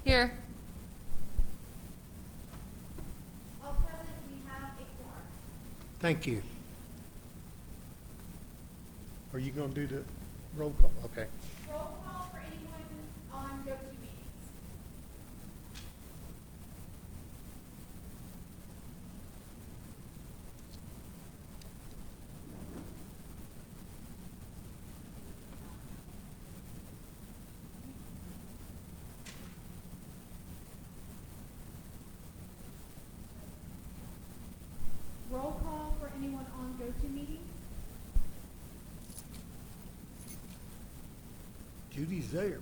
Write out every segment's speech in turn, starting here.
Here. All present, we have a quorum. Thank you. Are you going to do the roll call? Okay. Roll call for anyone on go-to meetings. Roll call for anyone on go-to meetings. Judy's there.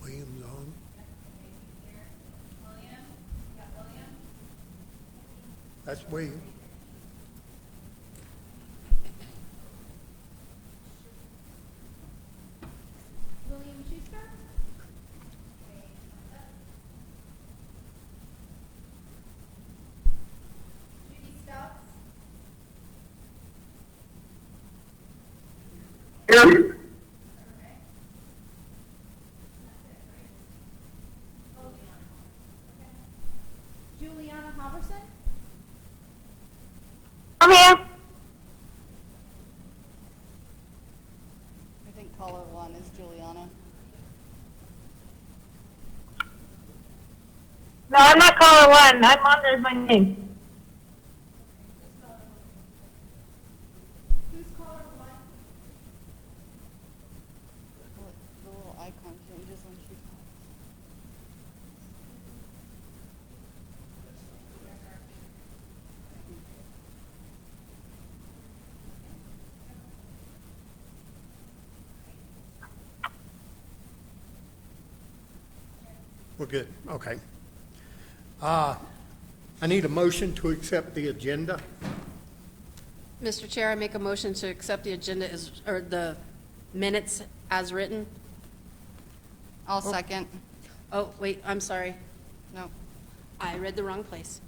William's on. That's William. William Schuster. Judy Stubbs. Juliana Halverson. I'm here. I think caller 1 is Juliana. No, I'm not caller 1. I'm on there as my name. Who's caller 1? The little icon changes when she talks. We're good. Okay. I need a motion to accept the agenda. Mr. Chair, I make a motion to accept the agenda or the minutes as written. I'll second. Oh, wait, I'm sorry. No. I read the wrong place.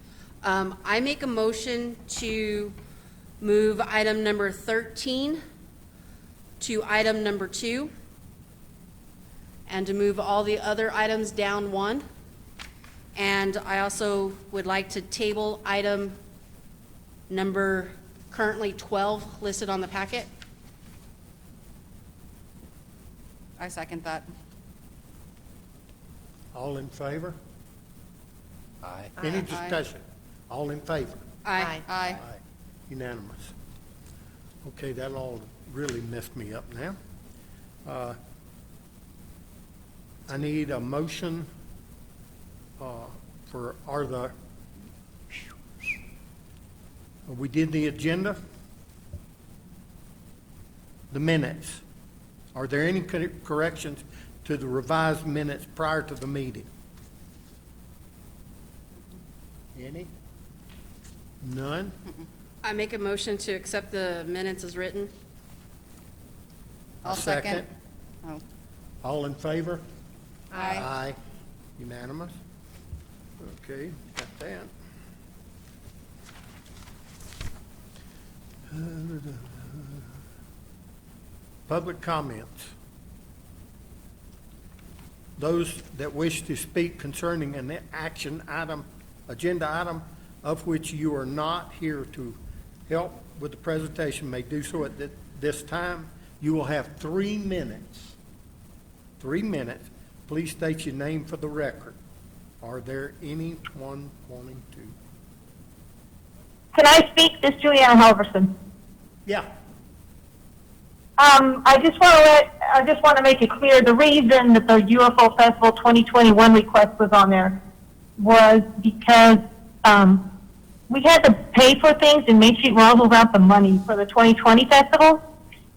I make a motion to move item number 13 to item number 2, and to move all the other items down 1. And I also would like to table item number currently 12 listed on the packet. I second that. All in favor? Aye. Any Aye. discussion? All in favor? Aye. Aye. Unanimous. Okay, that all really messed me up now. I need a motion we did the agenda, the minutes. Are there any corrections to the revised minutes prior to the meeting? Any? None? I make a motion to accept the minutes as written. I'll second. Oh. All in favor? Aye. Aye. Unanimous? Okay, got that. Public comments. Those that wish to speak concerning an action item, agenda item of which you are not here to help with the presentation may do so at this time. You will have 3 minutes. 3 minutes. Please state your name for the record. Are there anyone wanting to? Can I speak? This is Juliana Halverson. Yeah. I just want to make it clear the reason that the UFO Festival 2021 request was on there was because we had to pay for things and Main Street Roswell got the money for the 2020 festival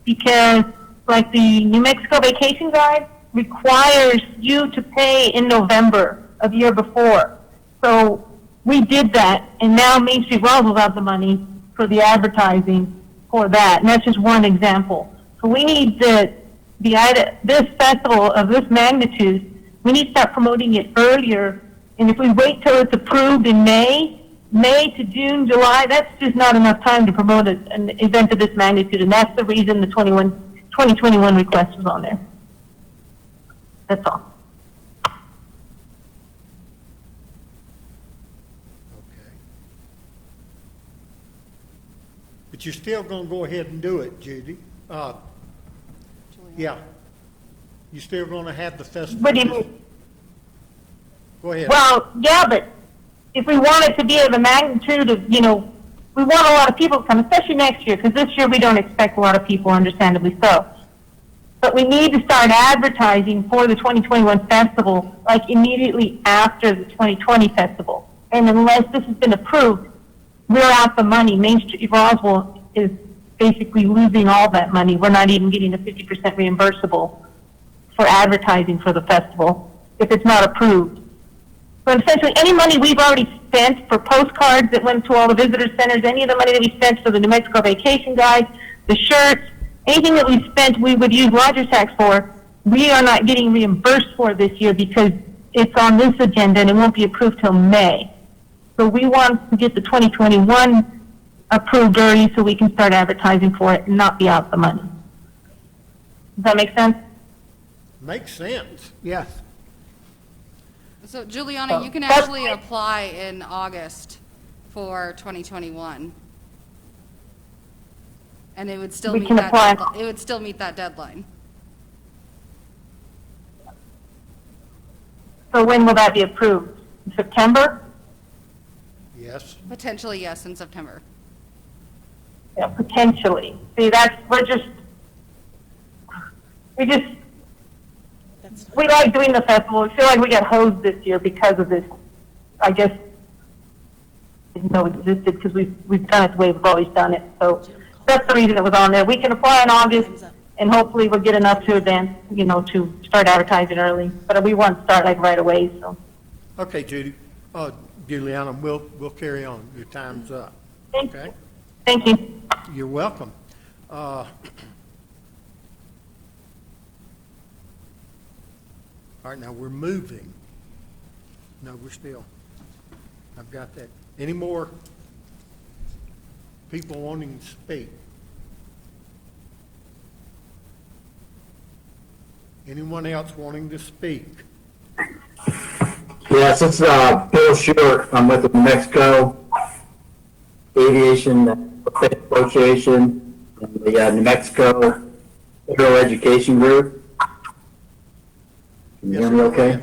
because like the New Mexico Vacation Guide requires you to pay in November of the year before. So we did that, and now Main Street Roswell got the money for the advertising for that, and that's just one example. So we need this festival of this magnitude, we need to start promoting it earlier And if we wait till it's approved in May to June, July, that's just not enough time to promote an event of this magnitude, and that's the reason the 2021 request was on there. That's all. Okay. But you're still gonna go ahead and do it, Judy? Yeah. You're still gonna have the festival? What do you mean? Go ahead. Well, yeah, but if we want it to be of the magnitude of, we want a lot of people to come, especially next year, because this year we don't expect a lot of people, understandably so. But we need to start advertising for the 2021 festival, like immediately after the 2020 festival. And unless this has been approved, we're out the money. Main Street Roswell is basically losing all that money. We're not even getting the 50% reimbursable for advertising for the festival if it's not approved. So essentially, any money we've already spent for postcards that went to all the visitor centers, any of the money that we spent for the New Mexico vacation guides, the shirts, anything that we spent we would use lodger's tax for, we are not getting reimbursed for this year because it's on this agenda and it won't be approved till May. So we want to get the 2021 approved early so we can start advertising for it and not be out the money. Does that make sense? Makes sense, yes. So Juliana, you can That's actually fine. apply in August for 2021. And it would still We meet can that, apply. it would still meet that deadline. So when will that be approved? In September? Yes. Potentially, yes, in September. Yeah, potentially. See, we like doing the festival. We feel like we got hosed this year because of this. I guess didn't know it existed because we've done it the way we've always done it. So that's the reason it was on there. We can apply in August, and hopefully we'll get enough to advance, to start advertising early. But we want to start like right away. So Okay, Judy. Juliana, we'll carry on. Your time's up. thank Okay? you. Thank you. You're welcome. All right, now we're moving. No, we're still. I've got that. Any more people wanting to speak? Anyone else wanting to speak? Yes, it's Bill Short. I'm with the New Mexico Aviation Association and the New Mexico Federal Education Group. Can you hear me okay?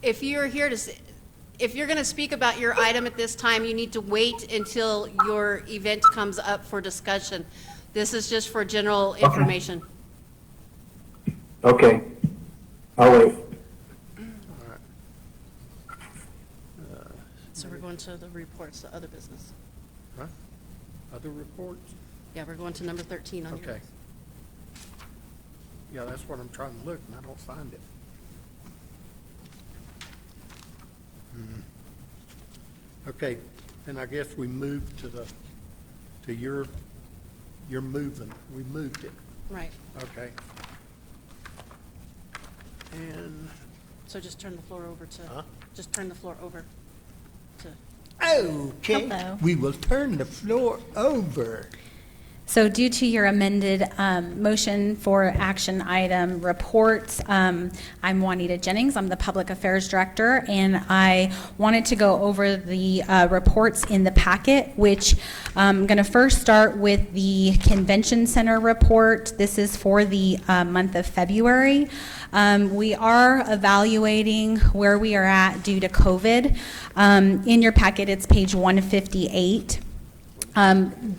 If you're here if you're going to speak about your item at this time, you need to wait until your event comes up for discussion. This is just for general information. Okay. I'll wait. So we're going to the reports, the other business. Huh? Other reports? Yeah, we're going to number 13 on your Okay. list. Yeah, that's what I'm trying to look, and I don't find it. Okay, then I guess we move to your moving. We moved it. Right. Okay. And, So just turn the floor over to, Huh? just turn the floor over to, okay, Hello. we will turn the floor over. So due to your amended motion for action item reports, I'm Juanita Jennings. I'm the Public Affairs Director, and I wanted to go over the reports in the packet, which I'm going to first start with the Convention Center report. This is for the month of February. We are evaluating where we are at due to COVID. In your packet, it's page 158.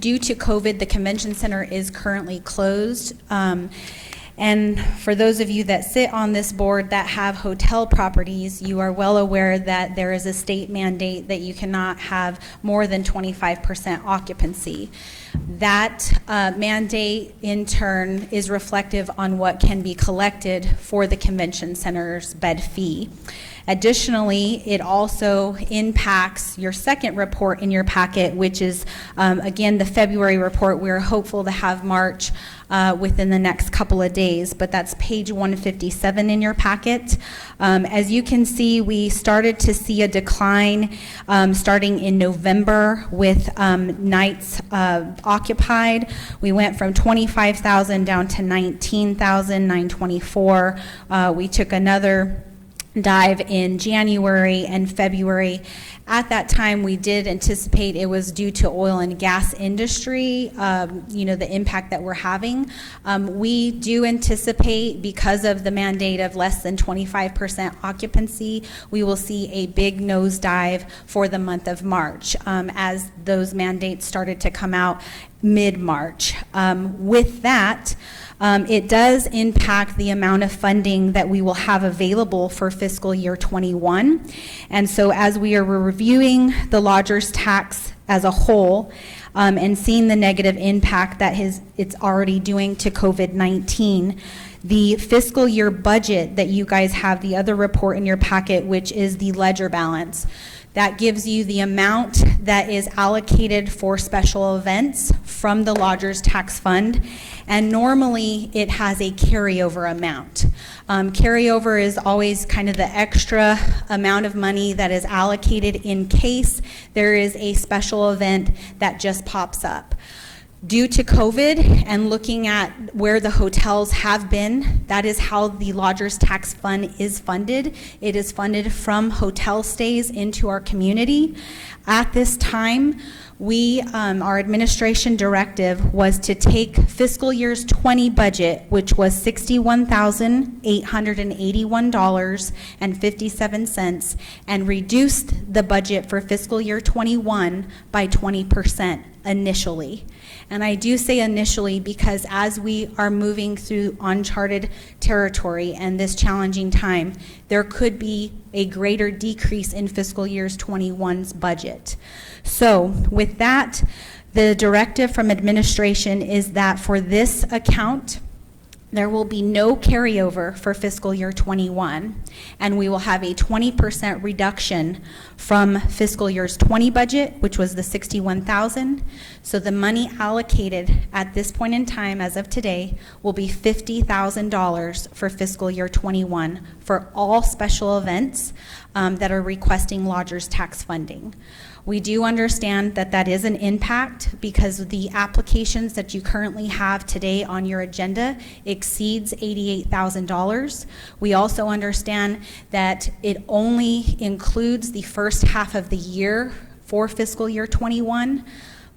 Due to COVID, the Convention Center is currently closed. And for those of you that sit on this board that have hotel properties, you are well aware that there is a state mandate that you cannot have more than 25% occupancy. That mandate, in turn, is reflective on what can be collected for the Convention Center's bed fee. Additionally, it also impacts your second report in your packet, which is, again, the February report. We're hopeful to have March within the next couple of days, but that's page 157 in your packet. As you can see, we started to see a decline starting in November with nights occupied. We went from 25,000 down to 19,924. We took another dive in January and February. At that time, we did anticipate it was due to oil and gas industry, the impact that we're having. We do anticipate, because of the mandate of less than 25% occupancy, we will see a big nosedive for the month of March as those mandates started to come out mid-March. With that, it does impact the amount of funding that we will have available for fiscal year 21. And so as we are reviewing the lodger's tax as a whole and seeing the negative impact that it's already doing to COVID-19, the fiscal year budget that you guys have, the other report in your packet, which is the ledger balance, that gives you the amount that is allocated for special events from the lodger's tax fund, and normally it has a carryover amount. Carryover is always kind of the extra amount of money that is allocated in case there is a special event that just pops up. Due to COVID and looking at where the hotels have been, that is how the lodger's tax fund is funded. It is funded from hotel stays into our community. At this time, our administration directive was to take fiscal year's 20 budget, which was $61,881.57, and reduced the budget for fiscal year 21 by 20% initially. And I do say initially because as we are moving through uncharted territory and this challenging time, there could be a greater decrease in fiscal year's 21's budget. So with that, the directive from administration is that for this account, there will be no carryover for fiscal year 21, and we will have a 20% reduction from fiscal year's 20 budget, which was the $61,000. So the money allocated at this point in time, as of today, will be $50,000 for fiscal year 21 for all special events that are requesting lodger's tax funding. We do understand that that is an impact because the applications that you currently have today on your agenda exceeds $88,000. We also understand that it only includes the first half of the year for fiscal year 21,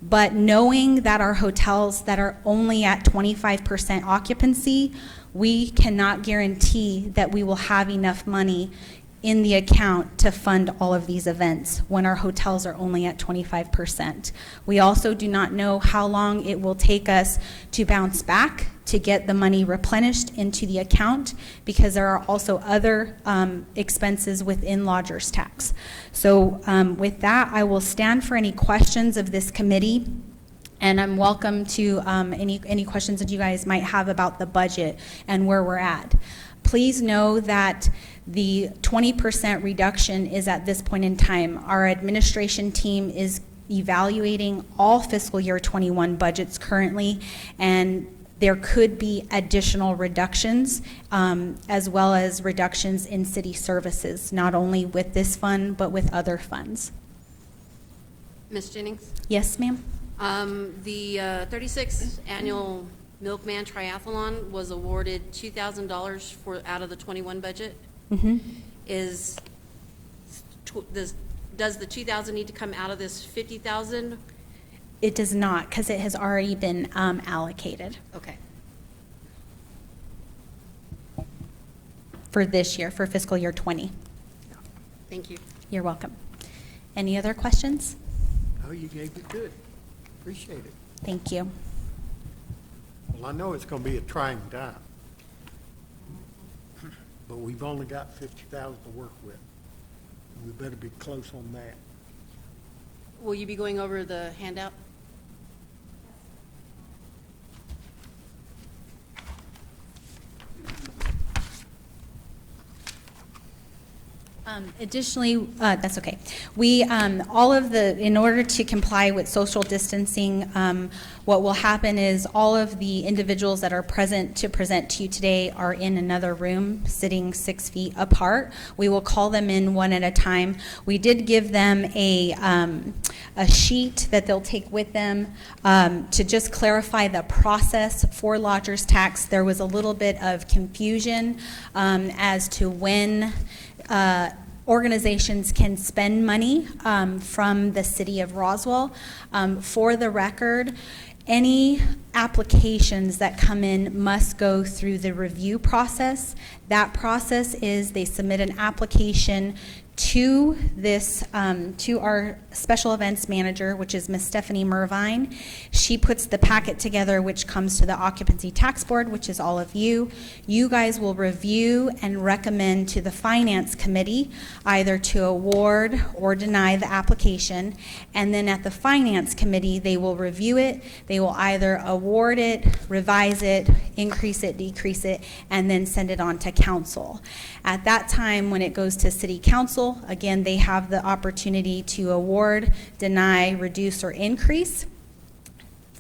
but knowing that our hotels that are only at 25% occupancy, we cannot guarantee that we will have enough money in the account to fund all of these events when our hotels are only at 25%. We also do not know how long it will take us to bounce back to get the money replenished into the account because there are also other expenses within lodger's tax. So with that, I will stand for any questions of this committee. And I'm welcome to any questions that you guys might have about the budget and where we're at. Please know that the 20% reduction is at this point in time. Our administration team is evaluating all fiscal year 21 budgets currently, and there could be additional reductions as well as reductions in city services, not only with this fund, but with other funds. Ms. Jennings? Yes, ma'am? The 36th annual Milkman Triathlon was awarded $2,000 out of the 21 budget. Mm-hmm. Does the 2,000 need to come out of this 50,000? It does not, because it has already been allocated Okay. for this year, for fiscal year 20. Thank you. You're welcome. Any other questions? Oh, you gave it good. Appreciate it. Thank you. Well, I know it's going to be a trying time, but we've only got 50,000 to work with. We better be close on that. Will you be going over the handout? Additionally, that's okay. We, in order to comply with social distancing, what will happen is all of the individuals that are present to present to you today are in another room, sitting 6 feet apart. We will call them in one at a time. We did give them a sheet that they'll take with them to just clarify the process for lodger's tax. There was a little bit of confusion as to when organizations can spend money from the city of Roswell. For the record, any applications that come in must go through the review process. That process is they submit an application to this, to our special events manager, which is Miss Stephanie Mervine. She puts the packet together, which comes to the Occupancy Tax Board, which is all of you. You guys will review and recommend to the Finance Committee either to award or deny the application. And then at the Finance Committee, they will review it. They will either award it, revise it, increase it, decrease it, and then send it on to council. At that time, when it goes to City Council, again, they have the opportunity to award, deny, reduce, or increase.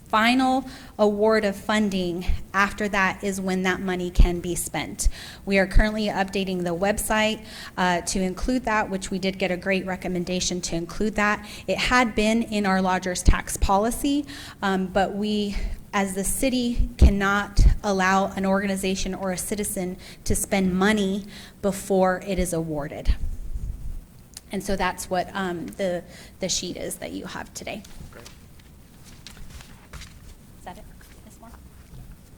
Final award of funding after that is when that money can be spent. We are currently updating the website to include that, which we did get a great recommendation to include that. It had been in our lodger's tax policy, but we, as the city, cannot allow an organization or a citizen to spend money before it is awarded. And so that's what the sheet is that you have today. Great. Is that it, Ms. Moore?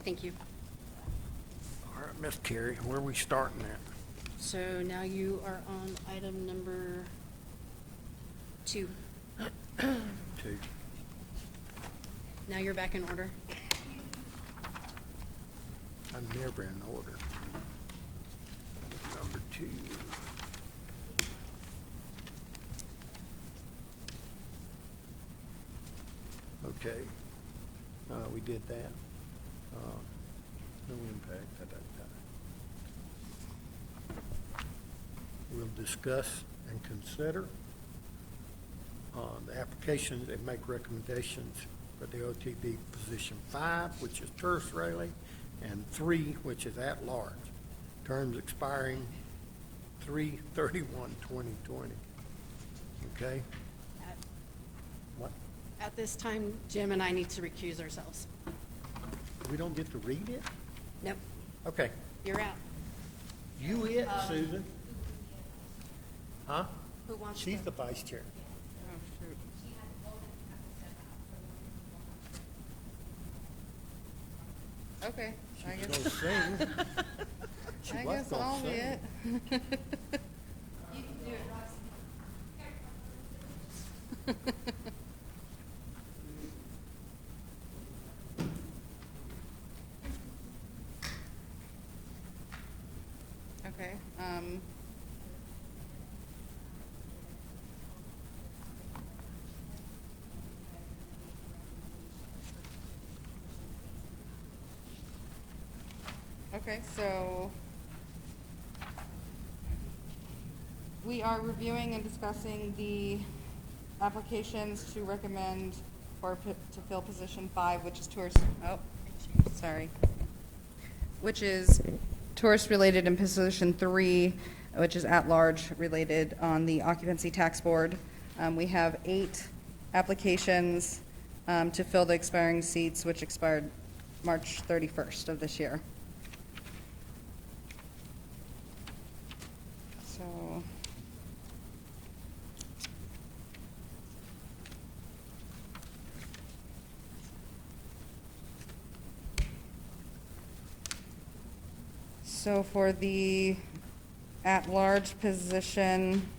Thank you. All right, Ms. Carey, where are we starting at? So now you are on item number 2. 2. Now you're back in order. I'm never in order. Number 2. Okay, we did that. No impact. We'll discuss and consider the applications and make recommendations for the OTB position 5, which is tourist rally, and 3, which is at large. Terms expiring 3/31/2020. Okay? What? At this time, Jim and I need to recuse ourselves. We don't get to read it? Nope, Okay. you're out. You it, Susan? Huh? Who wants She's to? the vice chair. Oh, shoot. Okay, She I was guess, gonna sing. She I was guess gonna I'll be sing. it. Okay, okay, so we are reviewing and discussing the applications to recommend to fill position 5, which is tourist, sorry. Which is tourist related, and position 3, which is at large related on the Occupancy Tax Board. We have 8 applications to fill the expiring seats, which expired March 31st of this year. So, for the at-large position,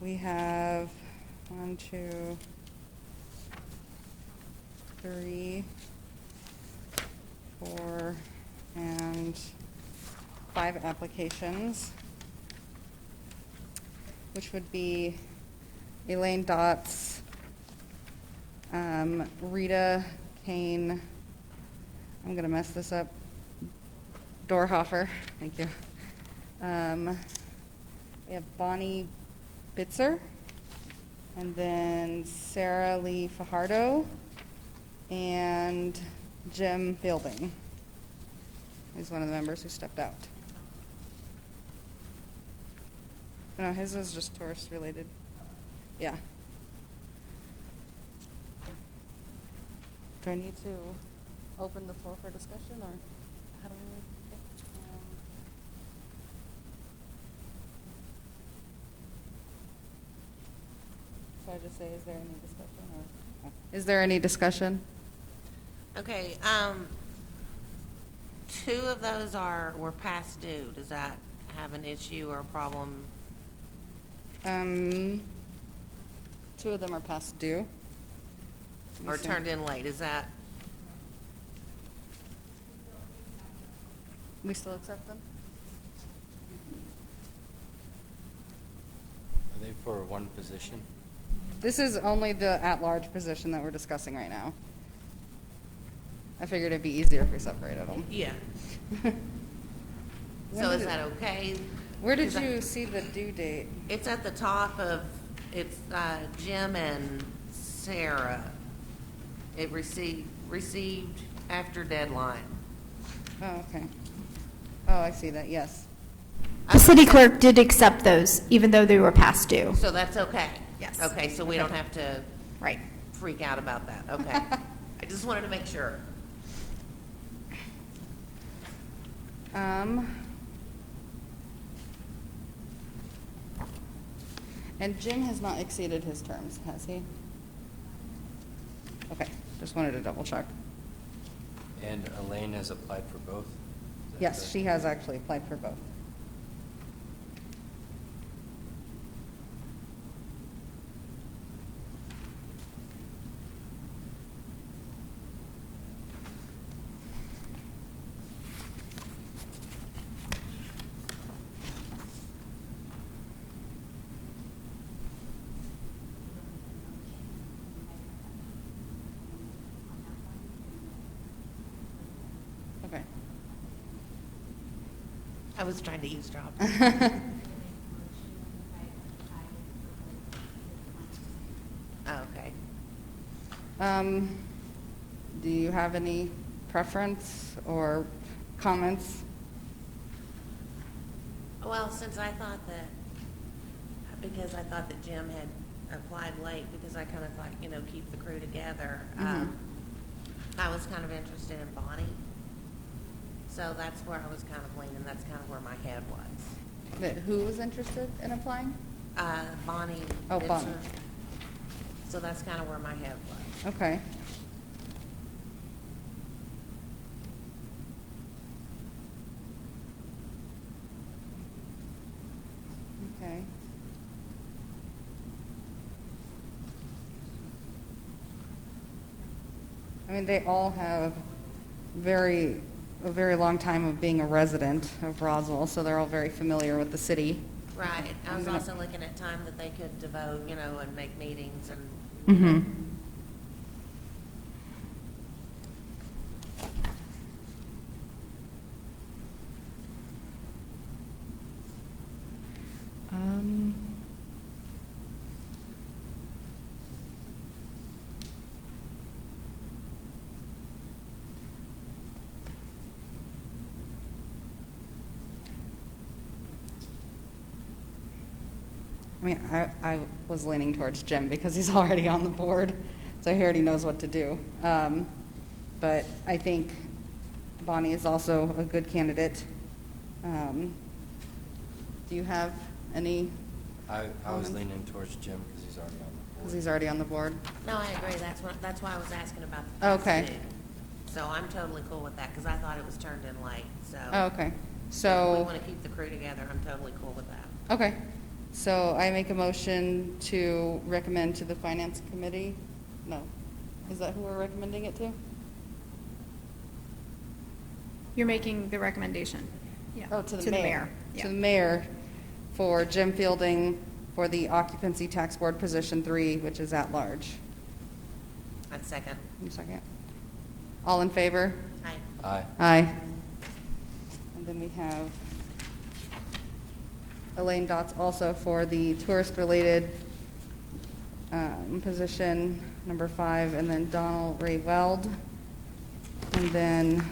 we have 1, 2, 3, 4, and 5 applications, which would be Elaine Dotz, Rita Kane, I'm going to mess this up, Dorhofer, thank you, We have Bonnie Bitzer, and then Sarah Lee Fajardo, and Jim Fielding. He's one of the members who stepped out. No, his is just tourist related. Yeah. Do I need to open the floor for discussion, or how do we? So I just say, is there any discussion, or? Is there any discussion? Okay, two of those were past due. Does that have an issue or a problem? Two of them are past due. Or turned in late? Is that, We still accept them? Are they for one position? This is only the at-large position that we're discussing right now. I figured it'd be easier if we separated them. yeah. When So did is it- that okay? Where did Is that- you see the due date? It's at the top of, it's Jim and Sarah. It received after deadline. Oh, okay. Oh, I see that, yes. The city clerk did accept those, even though they were past due. So that's okay? Yes. Okay, so we don't have to Right. freak out about that, okay. I just wanted to make sure. And Jim has not exceeded his terms, has he? Okay, just wanted to double check. And Elaine has applied for both? Is that Yes, correct? she has actually applied for both. Okay. I was trying to eavesdrop. Oh, okay. Do you have any preference or comments? Well, since I thought that, because I thought that Jim had applied late, because I kind of thought, keep the crew together, I was kind of interested in Bonnie. So that's where I was kind of leaning, that's kind of where my head was. That who was interested in applying? Bonnie. Oh, Bitzer. Bonnie. So that's kind of where my head was. Okay. Okay. I mean, they all have a very long time of being a resident of Roswell, so they're all very familiar with the city. Right. I I'm was gonna- also looking at time that they could devote, and make meetings and. Mm-hmm. I mean, I was leaning towards Jim because he's already on the board, so he already knows what to do. But I think Bonnie is also a good candidate. Do you have any, I was comments? leaning towards Jim because he's already on the board. because he's already on the board? No, I agree. That's why I was asking about the Okay. capacity. So I'm totally cool with that, because I thought it was turned in late, so. Oh, okay. If we So, want to keep the crew together, I'm totally cool with that. okay. So I make a motion to recommend to the Finance Committee. No. Is that who we're recommending it to? You're making the recommendation. Yeah. Oh, to the mayor. Yeah. To the mayor for Jim Fielding for the Occupancy Tax Board Position 3, which is at large. I'd second. One second. All in favor? Aye. Aye. Aye. And then we have Elaine Dots also for the tourist-related position, number 5, and then Donald Ray Weld, and then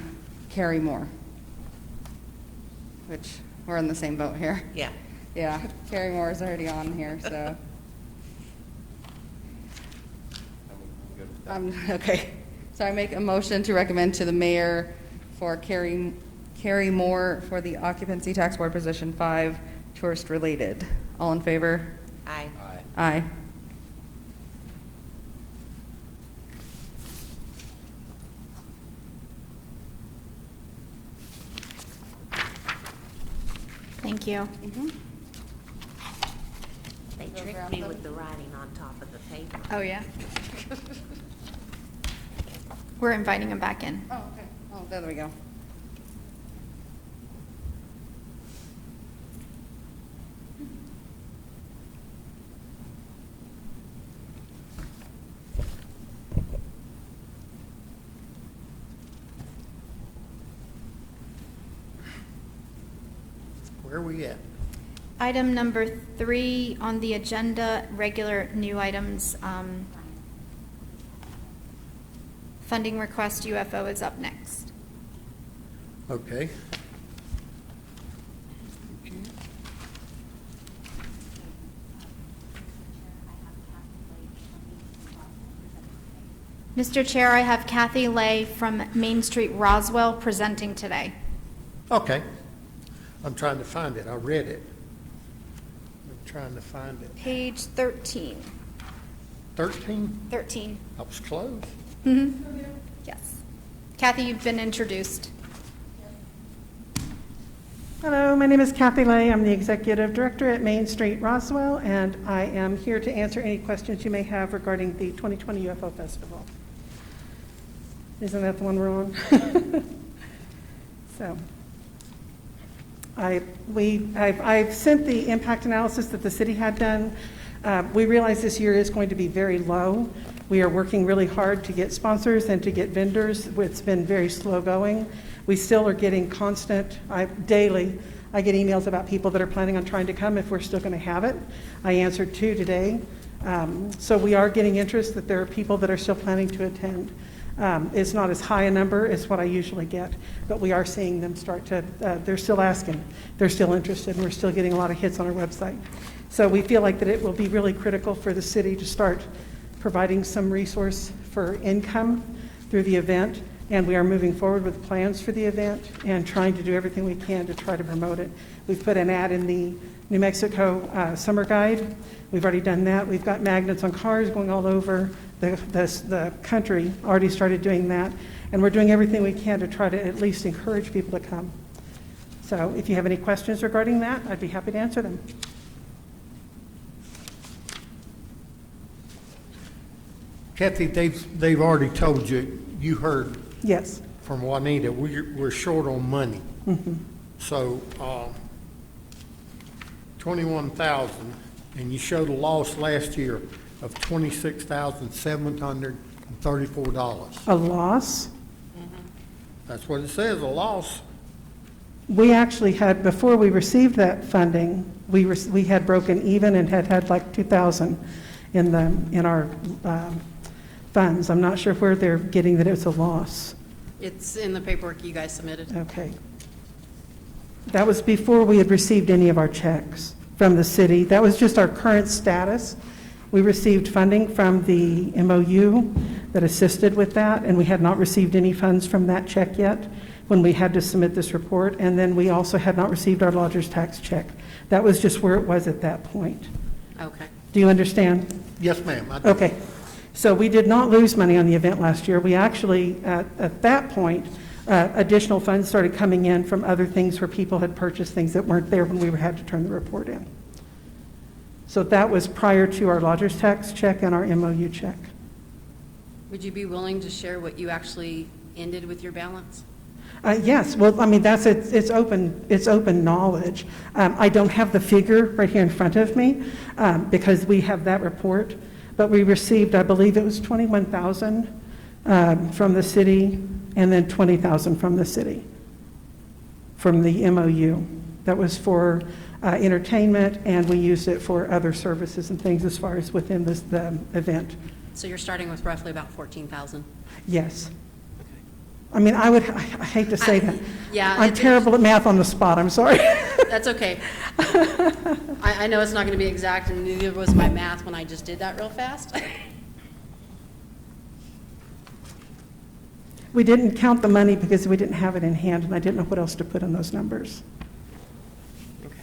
Carrie Moore, which we're in the same boat here. Yeah. Yeah, Carrie Moore is already on here, so. I'm good with that. Okay, so I make a motion to recommend to the mayor for Carrie Moore for the occupancy tax board position 5, tourist related. All in favor? Aye. Aye. Aye. Thank you. They tricked me with the writing on top of the paper. Oh, yeah. We're inviting him back in. Oh, okay. Oh, there we go. Where are we at? Item number 3 on the agenda, regular new items. Funding request UFO is up next. Okay. Mr. Chair, I have Kathy Lay from Main Street Roswell presenting today. Okay. I'm trying to find it. I read it. I'm trying to find it. Page 13. 13? 13. I was close. Yes. Kathy, you've been introduced. Hello, my name is Kathy Lay. I'm the Executive Director at Main Street Roswell, and I am here to answer any questions you may have regarding the 2020 UFO Festival. Isn't that the one we're on? So, I've sent the impact analysis that the city had done. We realize this year is going to be very low. We are working really hard to get sponsors and to get vendors. It's been very slow going. We still are getting constant, daily, I get emails about people that are planning on trying to come if we're still going to have it. I answered 2 today. So we are getting interest that there are people that are still planning to attend. It's not as high a number as what I usually get, but we are seeing them start to, they're still asking, they're still interested, and we're still getting a lot of hits on our website. So we feel like that it will be really critical for the city to start providing some resource for income through the event, and we are moving forward with plans for the event and trying to do everything we can to try to promote it. We've put an ad in the New Mexico Summer Guide. We've already done that. We've got magnets on cars going all over the country, already started doing that, and we're doing everything we can to try to at least encourage people to come. So if you have any questions regarding that, I'd be happy to answer them. Kathy, they've already told you, you heard Yes. from Juanita, we're short on money. So, 21,000, and you showed a loss last year of $26,734. A loss? That's what it says, a loss. We actually had, before we received that funding, we had broken even and had like 2,000 in our funds. I'm not sure where they're getting that it's a loss. It's in the paperwork you guys submitted. Okay. That was before we had received any of our checks from the city. That was just our current status. We received funding from the MOU that assisted with that, and we had not received any funds from that check yet when we had to submit this report, and then we also had not received our lodger's tax check. That was just where it was at that point. Okay. Do you understand? Yes, ma'am. I do. Okay. So we did not lose money on the event last year. We actually, at that point, additional funds started coming in from other things where people had purchased things that weren't there when we had to turn the report in. So that was prior to our lodger's tax check and our MOU check. Would you be willing to share what you actually ended with your balance? Yes, well, I mean, it's open knowledge. I don't have the figure right here in front of me because we have that report, but we received, I believe it was 21,000 from the city and then 20,000 from the city, from the MOU. That was for entertainment, and we used it for other services and things as far as within the event. So you're starting with roughly about 14,000? Yes. I mean, I hate to say that. Yeah. I'm terrible at math on the spot, I'm sorry. That's okay. I know it's not going to be exact, and neither was my math when I just did that real fast. We didn't count the money because we didn't have it in hand, and I didn't know what else to put in those numbers. Okay.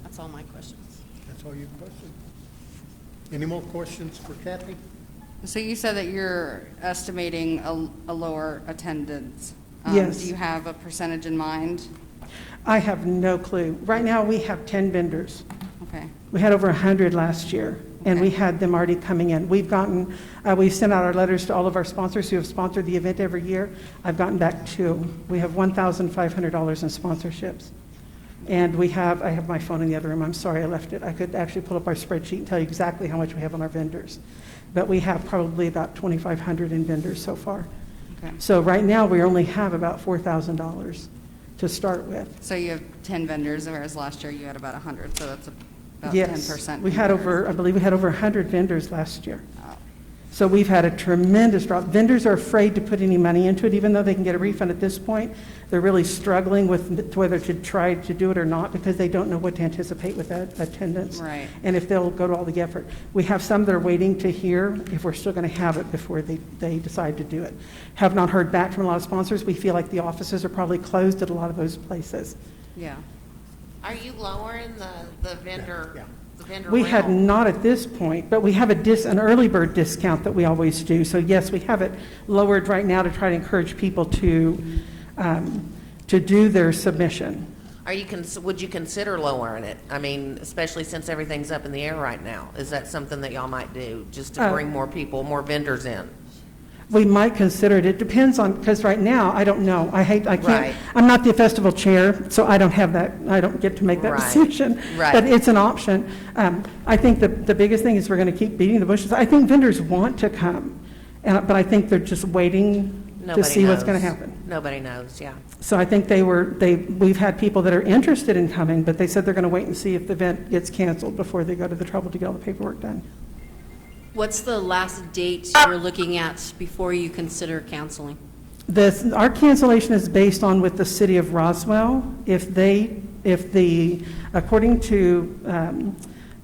That's all my questions. That's all your questions? Any more questions for Kathy? So you said that you're estimating a lower attendance. Yes. Do you have a percentage in mind? I have no clue. Right now, we have 10 vendors. Okay. We had over 100 last year, and we had them already coming in. We've sent out our letters to all of our sponsors who have sponsored the event every year. I've gotten back 2. We have $1,500 in sponsorships. And I have my phone in the other room. I'm sorry I left it. I could actually pull up our spreadsheet and tell you exactly how much we have on our vendors. But we have probably about 2,500 in vendors so far. Okay. So right now, we only have about $4,000 to start with. So you have 10 vendors, whereas last year you had about 100, so that's about Yes. 10%. We had I believe we had over 100 vendors last year. Oh. So we've had a tremendous drop. Vendors are afraid to put any money into it, even though they can get a refund at this point. They're really struggling with whether to try to do it or not because they don't know what to anticipate with that attendance. Right. And if they'll go to all the effort. We have some that are waiting to hear if we're still going to have it before they decide to do it. Have not heard back from a lot of sponsors. We feel like the offices are probably closed at a lot of those places. Yeah. Are you lowering the vendor? Yeah. The vendor We had rental? not at this point, but we have an early bird discount that we always do. So yes, we have it lowered right now to try to encourage people to do their submission. Would you consider lowering it? I mean, especially since everything's up in the air right now. Is that something that y'all might do, just to bring more people, more vendors in? We might consider it. It depends on, because right now, I don't know. I can't, Right. I'm not the festival chair, so I don't have that, I don't get to make that Right. decision. Right. But it's an option. I think the biggest thing is we're going to keep beating the bushes. I think vendors want to come, but I think they're just waiting to Nobody see what's going to knows. happen. Nobody knows, yeah. So I think we've had people that are interested in coming, but they said they're going to wait and see if the event gets canceled before they go to the trouble to get all the paperwork done. What's the last date you're looking at before you consider canceling? Our cancellation is based on with the city of Roswell. According to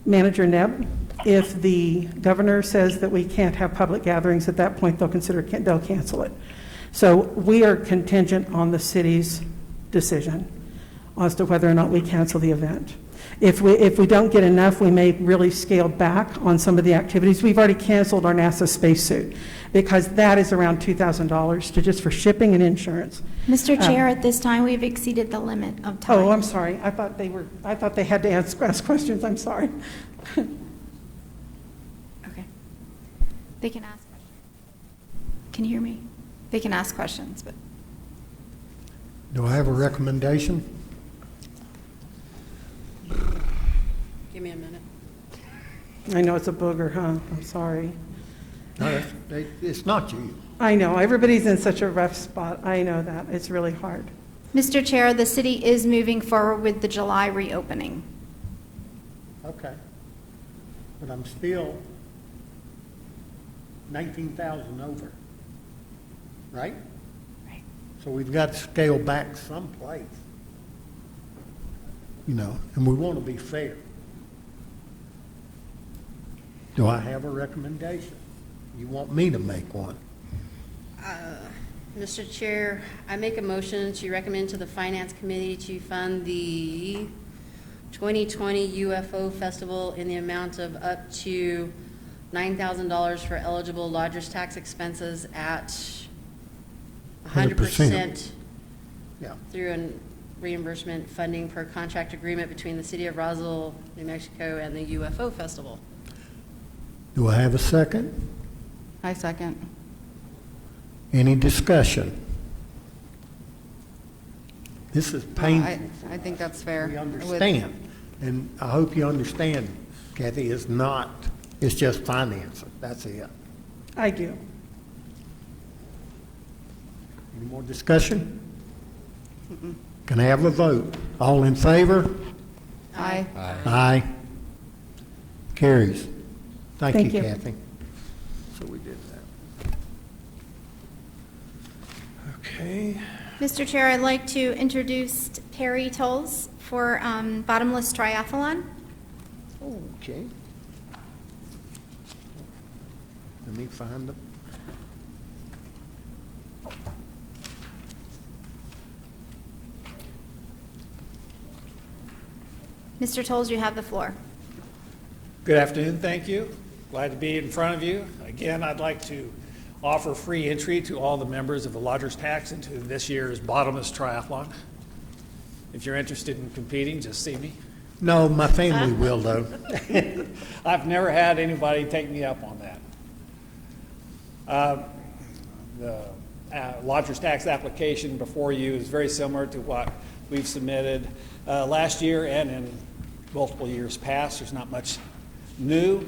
Manager Nebb, if the governor says that we can't have public gatherings, at that point they'll cancel it. So we are contingent on the city's decision as to whether or not we cancel the event. If we don't get enough, we may really scale back on some of the activities. We've already canceled our NASA spacesuit because that is around $2,000 just for shipping and insurance. Mr. Chair, at this time, we've exceeded the limit of time. Oh, I'm sorry. I thought they had to ask questions. I'm sorry. Okay. They can ask questions. Can you hear me? They can ask questions, but. Do I have a recommendation? Give me a minute. I know it's a booger, huh? I'm sorry. No, it's not you. I know. Everybody's in such a rough spot. I know that. It's really hard. Mr. Chair, the city is moving forward with the July reopening. Okay. But I'm still 19,000 over. Right? Right. So we've got to scale back someplace. And we want to be fair. Do I have a recommendation? You want me to make one? Mr. Chair, I make a motion to recommend to the Finance Committee to fund the 2020 UFO Festival in the amount of up to $9,000 for eligible lodger's tax expenses at 100% Yeah. through a reimbursement funding per contract agreement between the City of Roswell, New Mexico, and the UFO Festival. Do I have a second? I second. Any discussion? This is painful. I think that's fair. We understand, and I hope you understand, Kathy, it's just financing. That's it. I do. Any more discussion? Can I have a vote? All in favor? Aye. Aye. Carries. Thank Thank you, you. Kathy. So we did that. Okay. Mr. Chair, I'd like to introduce Perry Tolles for Bottomless Triathlon. Okay. Let me find them. Mr. Tolles, you have the floor. Good afternoon, thank you. Glad to be in front of you. Again, I'd like to offer free entry to all the members of the Lodgers Tax into this year's Bottomless Triathlon. If you're interested in competing, just see me. No, my family will, though. I've never had anybody take me up on that. The Lodgers Tax application before you is very similar to what we've submitted last year and in multiple years past. There's not much new.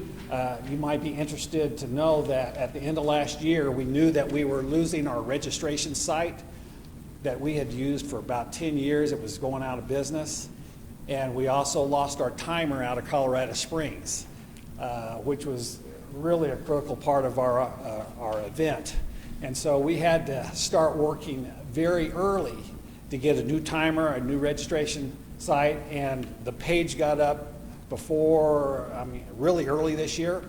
You might be interested to know that at the end of last year, we knew that we were losing our registration site that we had used for about 10 years. It was going out of business. And we also lost our timer out of Colorado Springs, which was really a critical part of our event. And so we had to start working very early to get a new timer, a new registration site, and the page got up really early this year,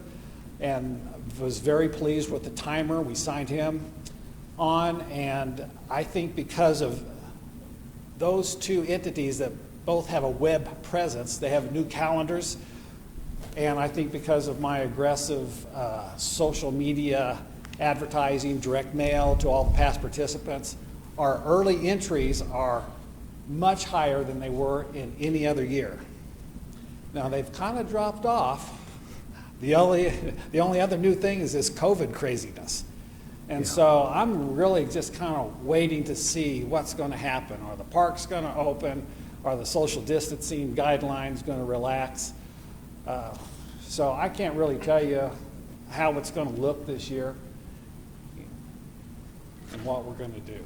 and was very pleased with the timer. We signed him on, and I think because of those two entities that both have a web presence, they have new calendars, and I think because of my aggressive social media advertising, direct mail to all the past participants, our early entries are much higher than they were in any other year. Now, they've kind of dropped off. The only other new thing is this COVID craziness. And so I'm really just kind of waiting to see what's going to happen. Are the parks going to open? Are the social distancing guidelines going to relax? So I can't really tell you how it's going to look this year and what we're going to do.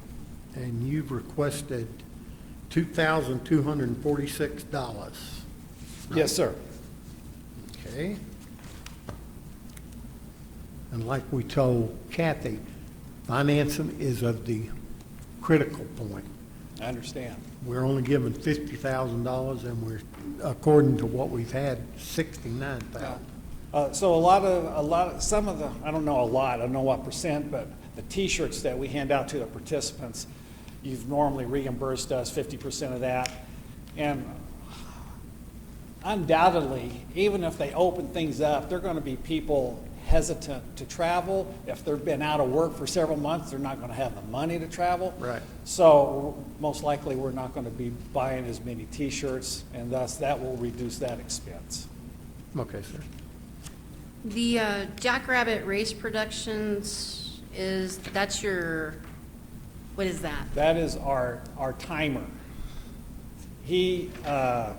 And you've requested $2,246. Yes, sir. Okay. And like we told Kathy, financing is of the critical point. I understand. We're only given $50,000, and we're, according to what we've had, $69,000. So some of the, I don't know a lot, I don't know what percent, but the T-shirts that we hand out to the participants, you've normally reimbursed us 50% of that. And undoubtedly, even if they open things up, there are going to be people hesitant to travel. If they've been out of work for several months, they're not going to have the money to travel. Right. So most likely we're not going to be buying as many T-shirts, and thus that will reduce that expense. Okay, sir. The Jackrabbit Race Productions that's your, what is that? That is our timer. He's our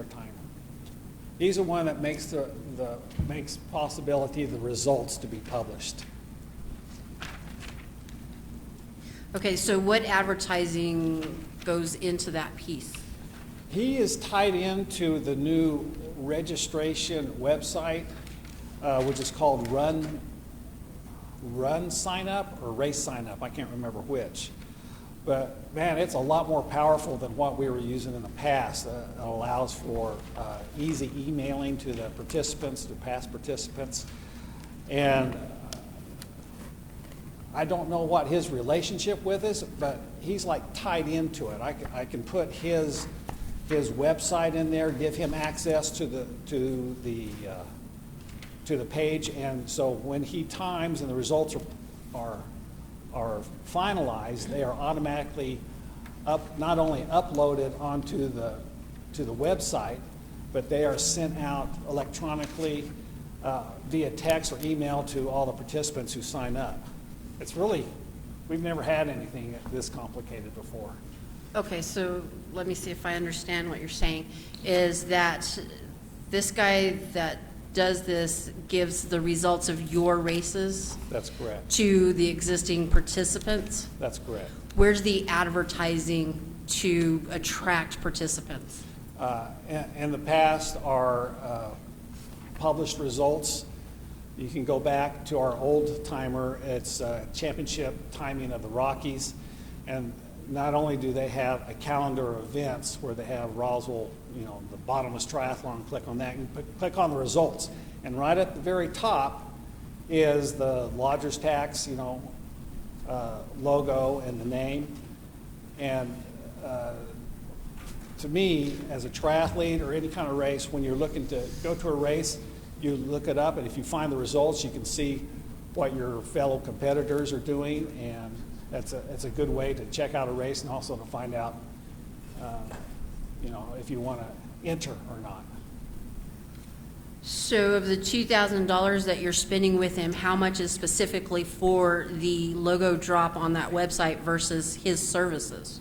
timer. He's the one that makes makes possibility the results to be published. Okay, so what advertising goes into that piece? He is tied into the new registration website, which is called Run Sign Up or Race Sign Up. I can't remember which. But man, it's a lot more powerful than what we were using in the past. It allows for easy emailing to the participants, to past participants. And I don't know what his relationship with is, but he's like tied into it. I can put his website in there, give him access to the page, and so when he times and the results are finalized, they are automatically not only uploaded onto the website, but they are sent out electronically via text or email to all the participants who sign up. It's really, we've never had anything this complicated before. Okay, so let me see if I understand what you're saying, is that this guy that does this gives the results of your races That's correct. to the existing participants? That's correct. Where's the advertising to attract participants? In the past, our published results, you can go back to our old timer. It's championship timing of the Rockies. And not only do they have a calendar of events where they have Roswell, you know, the bottomless triathlon, click on that, and click on the results. And right at the very top is the lodger's tax, you know, logo and the name. And to me, as a triathlete or any kind of race, when you're looking to go to a race, you look it up, and if you find the results, you can see what your fellow competitors are doing, and that's a good way to check out a race and also to find out, you know, if you want to enter or not. So of the $2,000 that you're spending with him, how much is specifically for the logo drop on that website versus his services?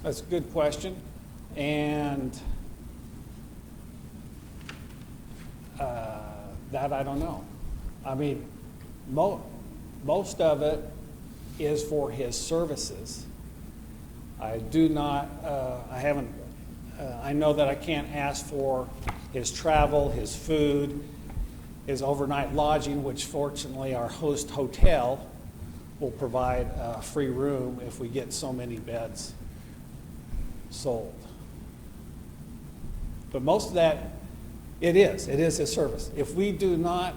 That's a good question, and that I don't know. I mean, most of it is for his services. I do not, I haven't, I know that I can't ask for his travel, his food, his overnight lodging, which fortunately our host hotel will provide a free room if we get so many beds sold. But most of that, it is his service. If we do not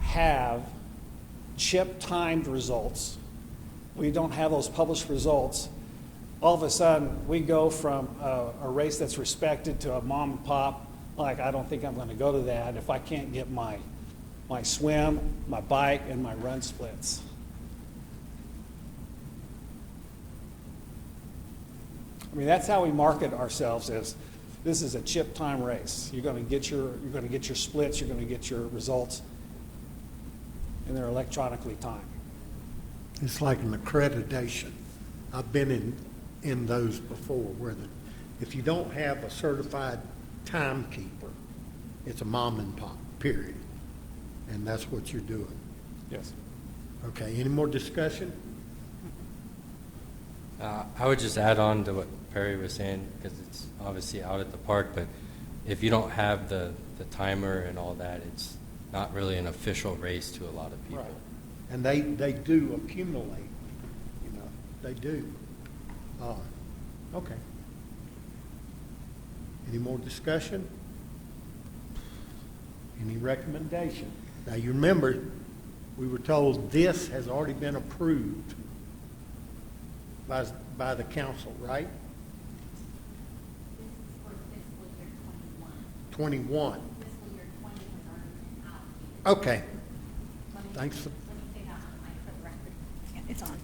have chip-timed results, we don't have those published results, all of a sudden we go from a race that's respected to a mom and pop, like I don't think I'm going to go to that if I can't get my swim, my bike, and my run splits. I mean, that's how we market ourselves, as this is a chip time race. You're going to get your splits, you're going to get your results, and they're electronically timed. It's like an accreditation. I've been in those before, where if you don't have a certified timekeeper, it's a mom and pop, period. And that's what you're doing. Yes. Okay, any more discussion? I would just add on to what Perry was saying, because it's obviously out at the park, but if you don't have the timer and all that, it's not really an official race to a lot of people. Right. And they do accumulate, you know, they do. Okay. Any more discussion? Any recommendation? Now, you remember, we were told this has already been approved by the council, right? This is for fiscal year 21. Fiscal year 20 has already been allocated. Okay. Thanks. Let me say that for the record. Yeah, it's on.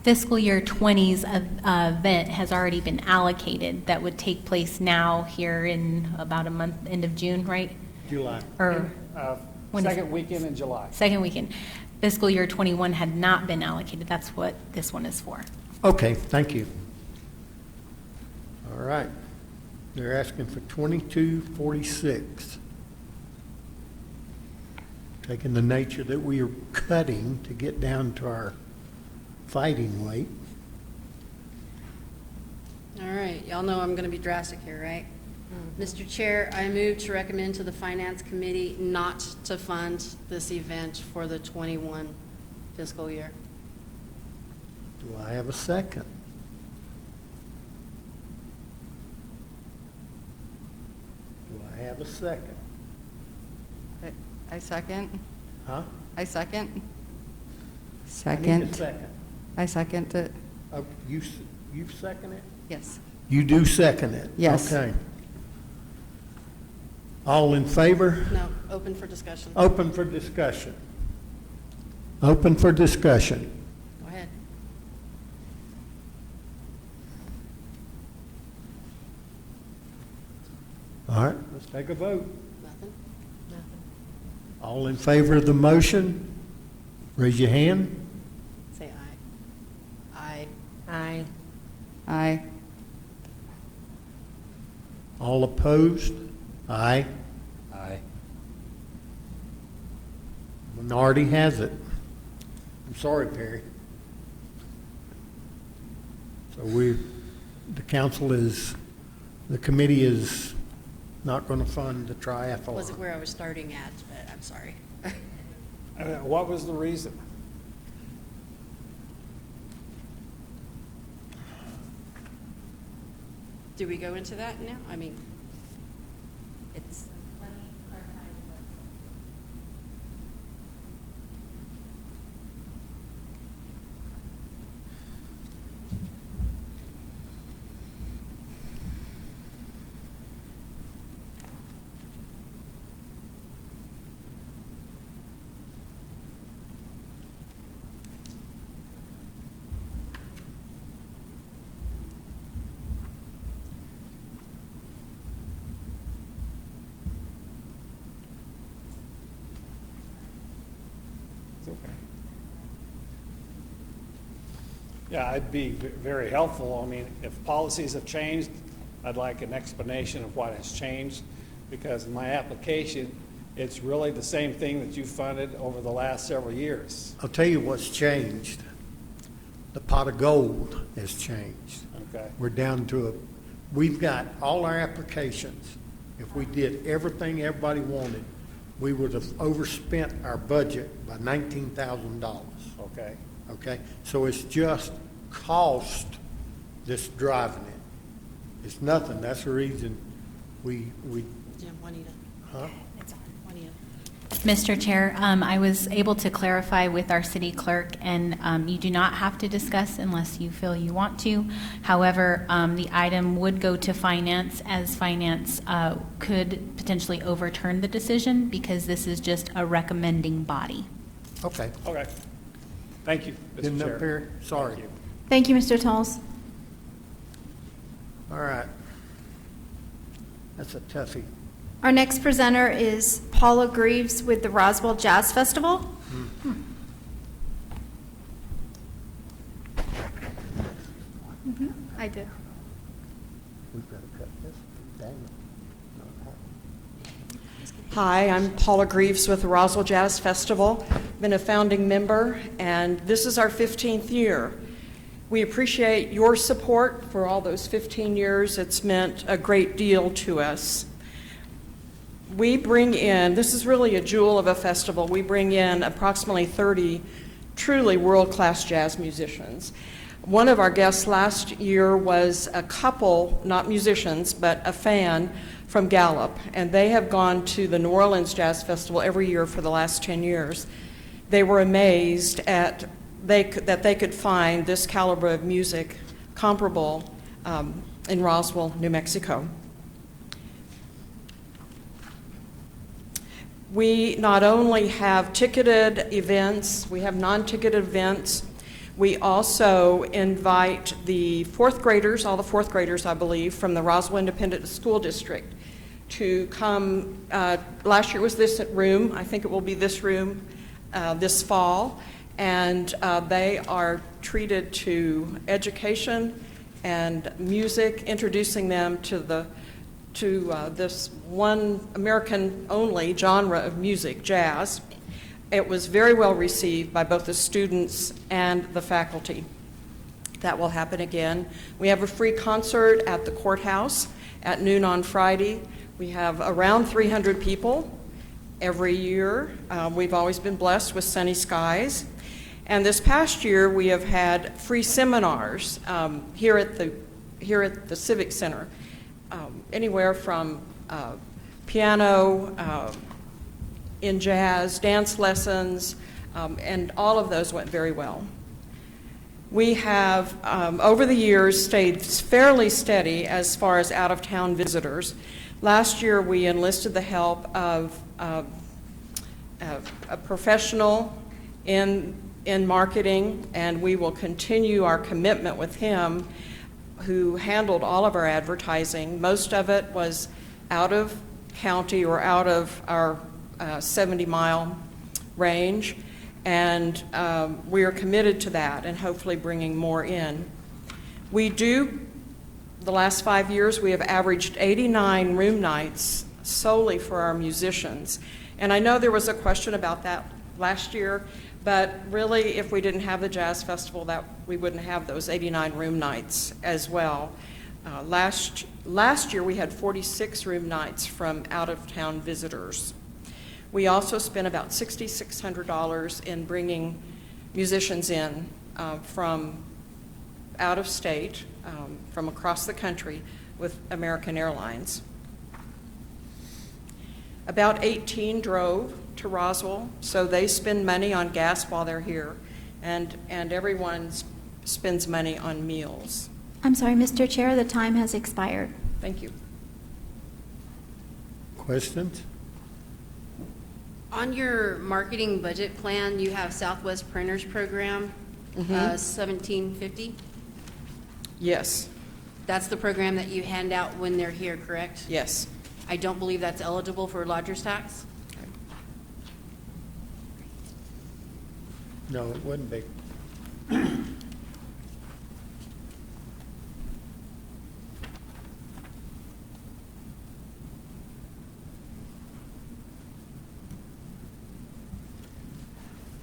Fiscal year 20's event has already been allocated. That would take place now here in about a month, end of June, right? July. Or when is Second it? weekend in July. Second weekend. Fiscal year 21 had not been allocated. That's what this one is for. Okay, thank you. All right. They're asking for 2246. Taking the nature that we are cutting to get down to our fighting weight. All right, y'all know I'm going to be drastic here, right? Mr. Chair, I move to recommend to the Finance Committee not to fund this event for the 21 fiscal year. Do I have a second? Do I have a second? I second. Huh? I second. I need a Second. second. I second it. Oh, you second it? Yes. You do second it? Yes. Okay. All in favor? No, open for discussion. Open for discussion. Open for discussion. Go ahead. All right, let's take a vote. Nothing? All in favor of the motion, raise your hand. Say aye. Aye. Aye. Aye. All opposed? Aye. Aye. Minority has it. I'm sorry, Perry. So the committee is not going to fund the triathlon. Wasn't where I was starting at, but I'm sorry. What was the reason? Do we go into that now? I mean, it's, It's okay. Yeah, I'd be very helpful. I mean, if policies have changed, I'd like an explanation of what has changed, because in my application, it's really the same thing that you funded over the last several years. I'll tell you what's changed. The pot of gold has changed. Okay. We're down to we've got all our applications. If we did everything everybody wanted, we would have overspent our budget by $19,000. Okay. Okay? So it's just cost that's driving it. It's nothing. That's the reason we yeah, Juanita. huh? It's on, Juanita. Mr. Chair, I was able to clarify with our city clerk, and you do not have to discuss unless you feel you want to. However, the item would go to finance, as finance could potentially overturn the decision because this is just a recommending body. Okay. Okay. Thank you, Mr. Didn't know, Chair. Perry? Sorry. Thank you. Thank you, Mr. Tolles. All right. That's a toughie. Our next presenter is Paula Greaves with the Roswell Jazz Festival. I do. We've got to cut this. Dang it. Hi, I'm Paula Greaves with the Roswell Jazz Festival. Been a founding member, and this is our 15th year. We appreciate your support for all those 15 years. It's meant a great deal to us. We bring in, this is really a jewel of a festival, we bring in approximately 30 truly world-class jazz musicians. One of our guests last year was a couple, not musicians, but a fan from Gallup, and they have gone to the New Orleans Jazz Festival every year for the last 10 years. They were amazed at that they could find this caliber of music comparable in Roswell, New Mexico. We not only have ticketed events, we have non-ticketed events. We also invite the fourth graders, all the fourth graders, I believe, from the Roswell Independent School District to come. Last year was this room. I think it will be this room this fall. And they are treated to education and music, introducing them to this one American-only genre of music, jazz. It was very well received by both the students and the faculty. That will happen again. We have a free concert at the courthouse at noon on Friday. We have around 300 people every year. We've always been blessed with sunny skies. And this past year, we have had free seminars here at the Civic Center. Anywhere from piano, in jazz, dance lessons, and all of those went very well. We have, over the years, stayed fairly steady as far as out-of-town visitors. Last year, we enlisted the help of a professional in marketing, and we will continue our commitment with him, who handled all of our advertising. Most of it was out of county or out of our 70-mile range, and we are committed to that and hopefully bringing more in. We do, the last 5 years, we have averaged 89 room nights solely for our musicians. And I know there was a question about that last year, but really, if we didn't have the Jazz Festival, that we wouldn't have those 89 room nights as well. Last year, we had 46 room nights from out-of-town visitors. We also spent about $6,600 in bringing musicians in from out of state, from across the country with American Airlines. About 18 drove to Roswell, so they spend money on gas while they're here, and everyone spends money on meals. I'm sorry, Mr. Chair, the time has expired. Thank you. Questions? On your marketing budget plan, you have Southwest Printers Program, 1750. Yes, That's the program that you hand out when they're here, correct? yes. I don't believe that's eligible for lodger's tax. No, it wouldn't be.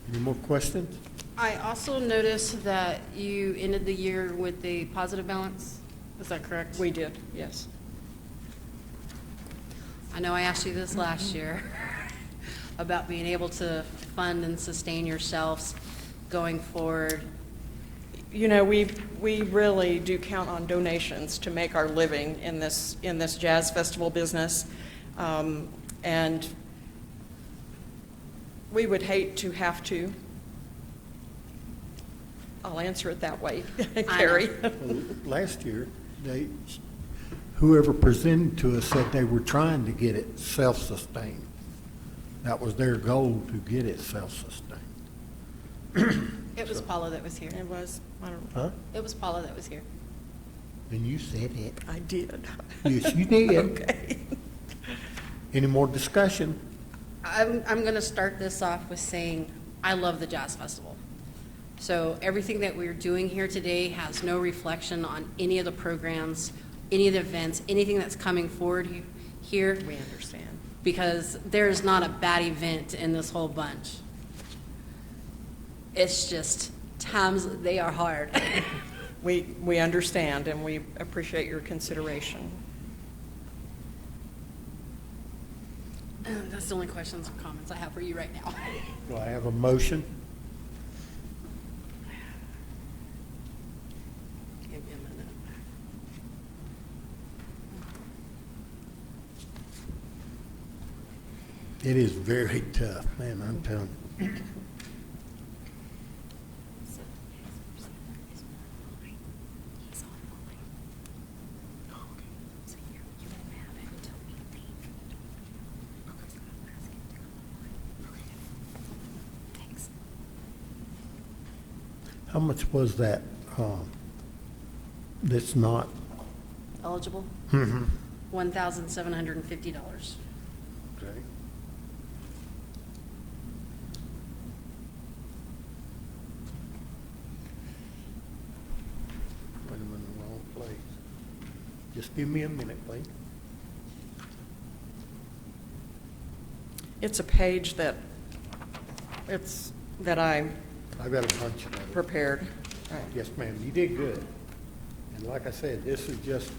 Any more questions? I also noticed that you ended the year with a positive balance. Is that correct? We did, yes. I know I asked you this last year about being able to fund and sustain yourselves going forward. You know, we really do count on donations to make our living in this jazz festival business. And we would hate to have to. I'll answer it that way, Carrie. Well, last year, whoever presented to us said they were trying to get it self-sustained. That was their goal, to get it self-sustained. It was Paula that was here. It was, I don't know. Huh? It was Paula that was here. And you said it. I did. Yes, you did. Okay. Any more discussion? I'm going to start this off with saying I love the Jazz Festival. So everything that we're doing here today has no reflection on any of the programs, any of the events, anything that's coming forward here. We understand. Because there's not a bad event in this whole bunch. It's just times they are hard. We understand, and we appreciate your consideration. That's the only questions or comments I have for you right now. Do I have a motion? Give me a minute. It is very tough, man, I'm telling you. How much was that, that's not? Eligible? Mm-hmm. $1,750. Okay. Wait a minute, wrong place. Just give me a minute, please. It's a page that I I've got a bunch of them. prepared. Right. Yes, ma'am, you did good. And like I said, this is just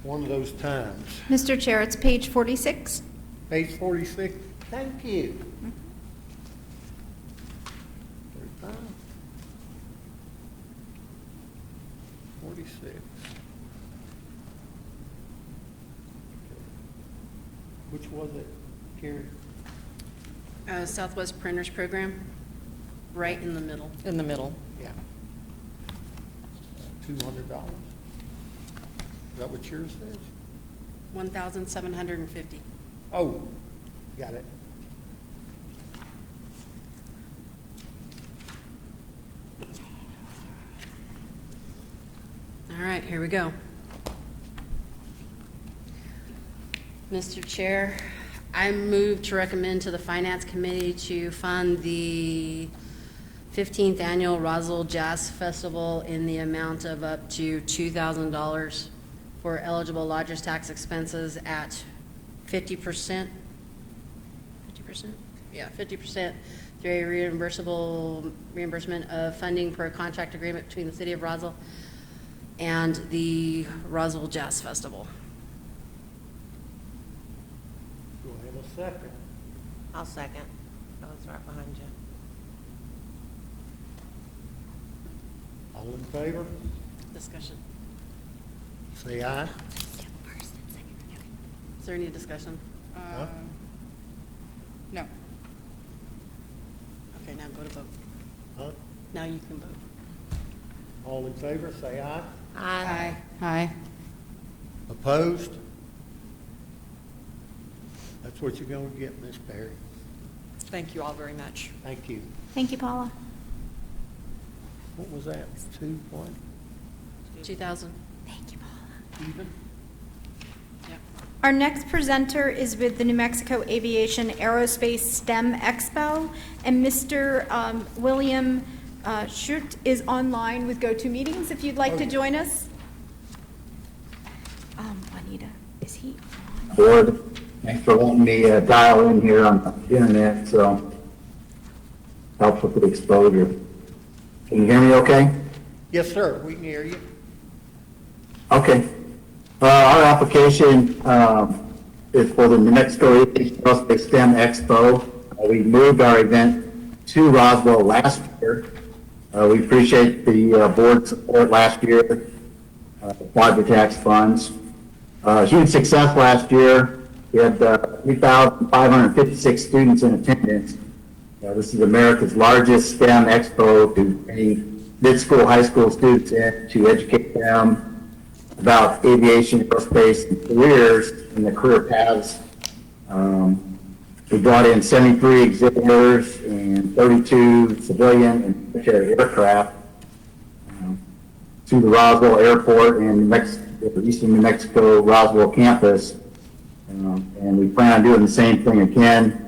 one of those times. Mr. Chair, it's page 46. Page 46, thank you. 35, 46. Which was it, Carrie? Southwest Printers Program, right in the middle. In the middle. Yeah. $200. Is that what yours says? 1,750. Oh, got it. All right, here we go. Mr. Chair, I move to recommend to the Finance Committee to fund the 15th Annual Roswell Jazz Festival in the amount of up to $2,000 for eligible lodger's tax expenses at 50%. 50%? Yeah, 50% through a reimbursement of funding per contract agreement between the City of Roswell and the Roswell Jazz Festival. Do I have a second? I'll second. I was right behind you. All in favor, Discussion. say aye. Is there any discussion? No. Okay, now go to vote. Huh? Now you can vote. All in favor, say aye. Aye. Aye. Opposed? That's what you're gonna get, Miss Perry. Thank you all very much. Thank you. Thank you, Paula. What was that? 2-1? 2,000. Thank you, Paula. Even? Our next presenter is with the New Mexico Aviation Aerospace STEM Expo, and Mr. William Schut is online with GoToMeetings, if you'd like to join us. Juanita, is he on? Board, thanks for letting me dial in here on the internet, so helps with the exposure. Can you hear me okay? Yes, sir, we can hear you. Okay. Our application is for the New Mexico Aerospace STEM Expo. We moved our event to Roswell last year. We appreciate the board's support last year, applied the tax funds. Huge success last year. We had 3,556 students in attendance. This is America's largest STEM expo to bring mid-school, high school students in to educate them about aviation, aerospace, and careers and the career paths. We brought in 73 exhibitors and 32 civilian and military aircraft to the Roswell Airport and Eastern New Mexico Roswell campus. And we plan on doing the same thing again.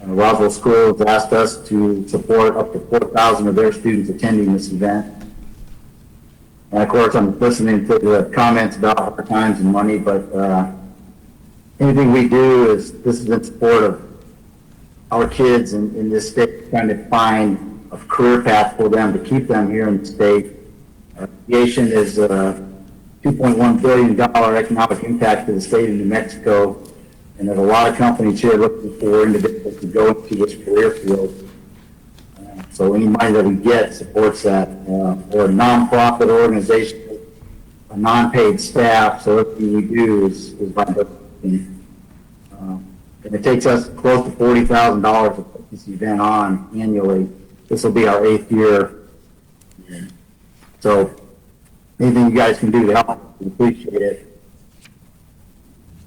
Roswell School has asked us to support up to 4,000 of their students attending this event. And of course, I'm listening to the comments about hard times and money, but anything we do this is in support of our kids in this state, trying to find a career path for them to keep them here in the state. Aviation is a $2.1 billion economic impact to the state of New Mexico, and there's a lot of companies here looking for individuals to go into this career field. So any money that we get supports that. We're a nonprofit organization, a non-paid staff, so everything we do is by donation. And it takes us close to $40,000 to put this event on annually. This will be our 8th year. So anything you guys can do to help, we appreciate it.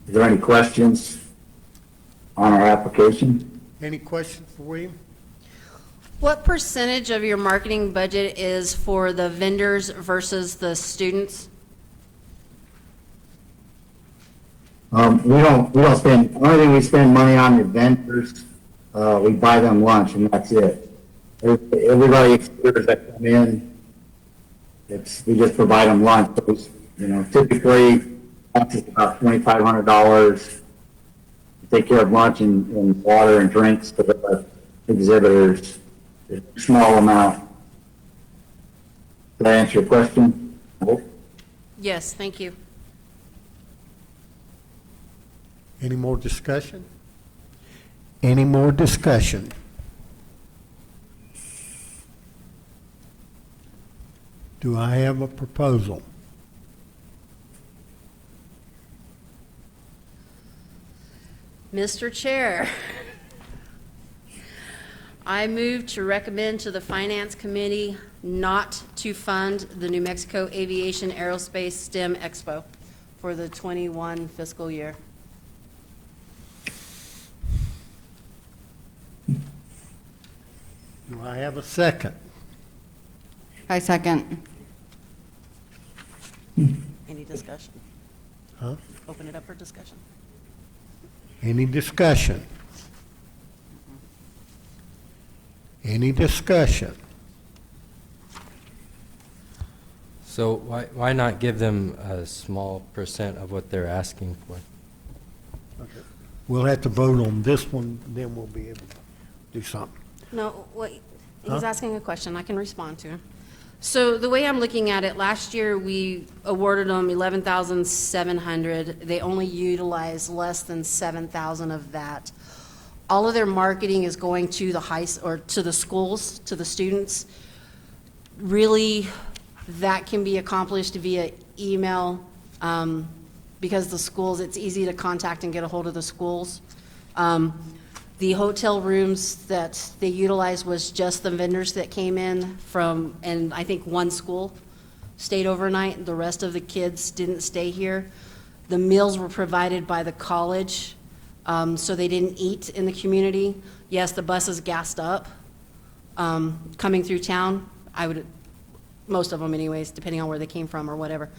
Is there any questions on our application? Any questions for William? What percentage of your marketing budget is for the vendors versus the students? We don't spend, the only thing we spend money on is vendors. We buy them lunch and that's it. Everybody exhibitors that come in, we just provide them lunch. Typically lunch is about $2,500. Take care of lunch and water and drinks for the exhibitors. It's a small amount. Did I answer your question? Yes, thank you. Any more discussion? Any more discussion? Do I have a proposal? Mr. Chair, I move to recommend to the Finance Committee not to fund the New Mexico Aviation Aerospace STEM Expo for the 21 fiscal year. Do I have a second? I second. Any discussion? Huh? Open it up for discussion. Any discussion? Any discussion? So why not give them a small percent of what they're asking for? We'll have to vote on this one, then we'll be able to do something. No, wait, he's Huh? asking a question, I can respond to him. So the way I'm looking at it, last year, we awarded them 11,700. They only utilized less than 7,000 of that. All of their marketing is going to or to the schools, to the students. Really, that can be accomplished via email, because the schools, it's easy to contact and get a hold of the schools. The hotel rooms that they utilized was just the vendors that came in from, and I think one school stayed overnight. The rest of the kids didn't stay here. The meals were provided by the college, so they didn't eat in the community. Yes, the buses gassed up coming through town. Most of them anyways, depending on where they came from or whatever.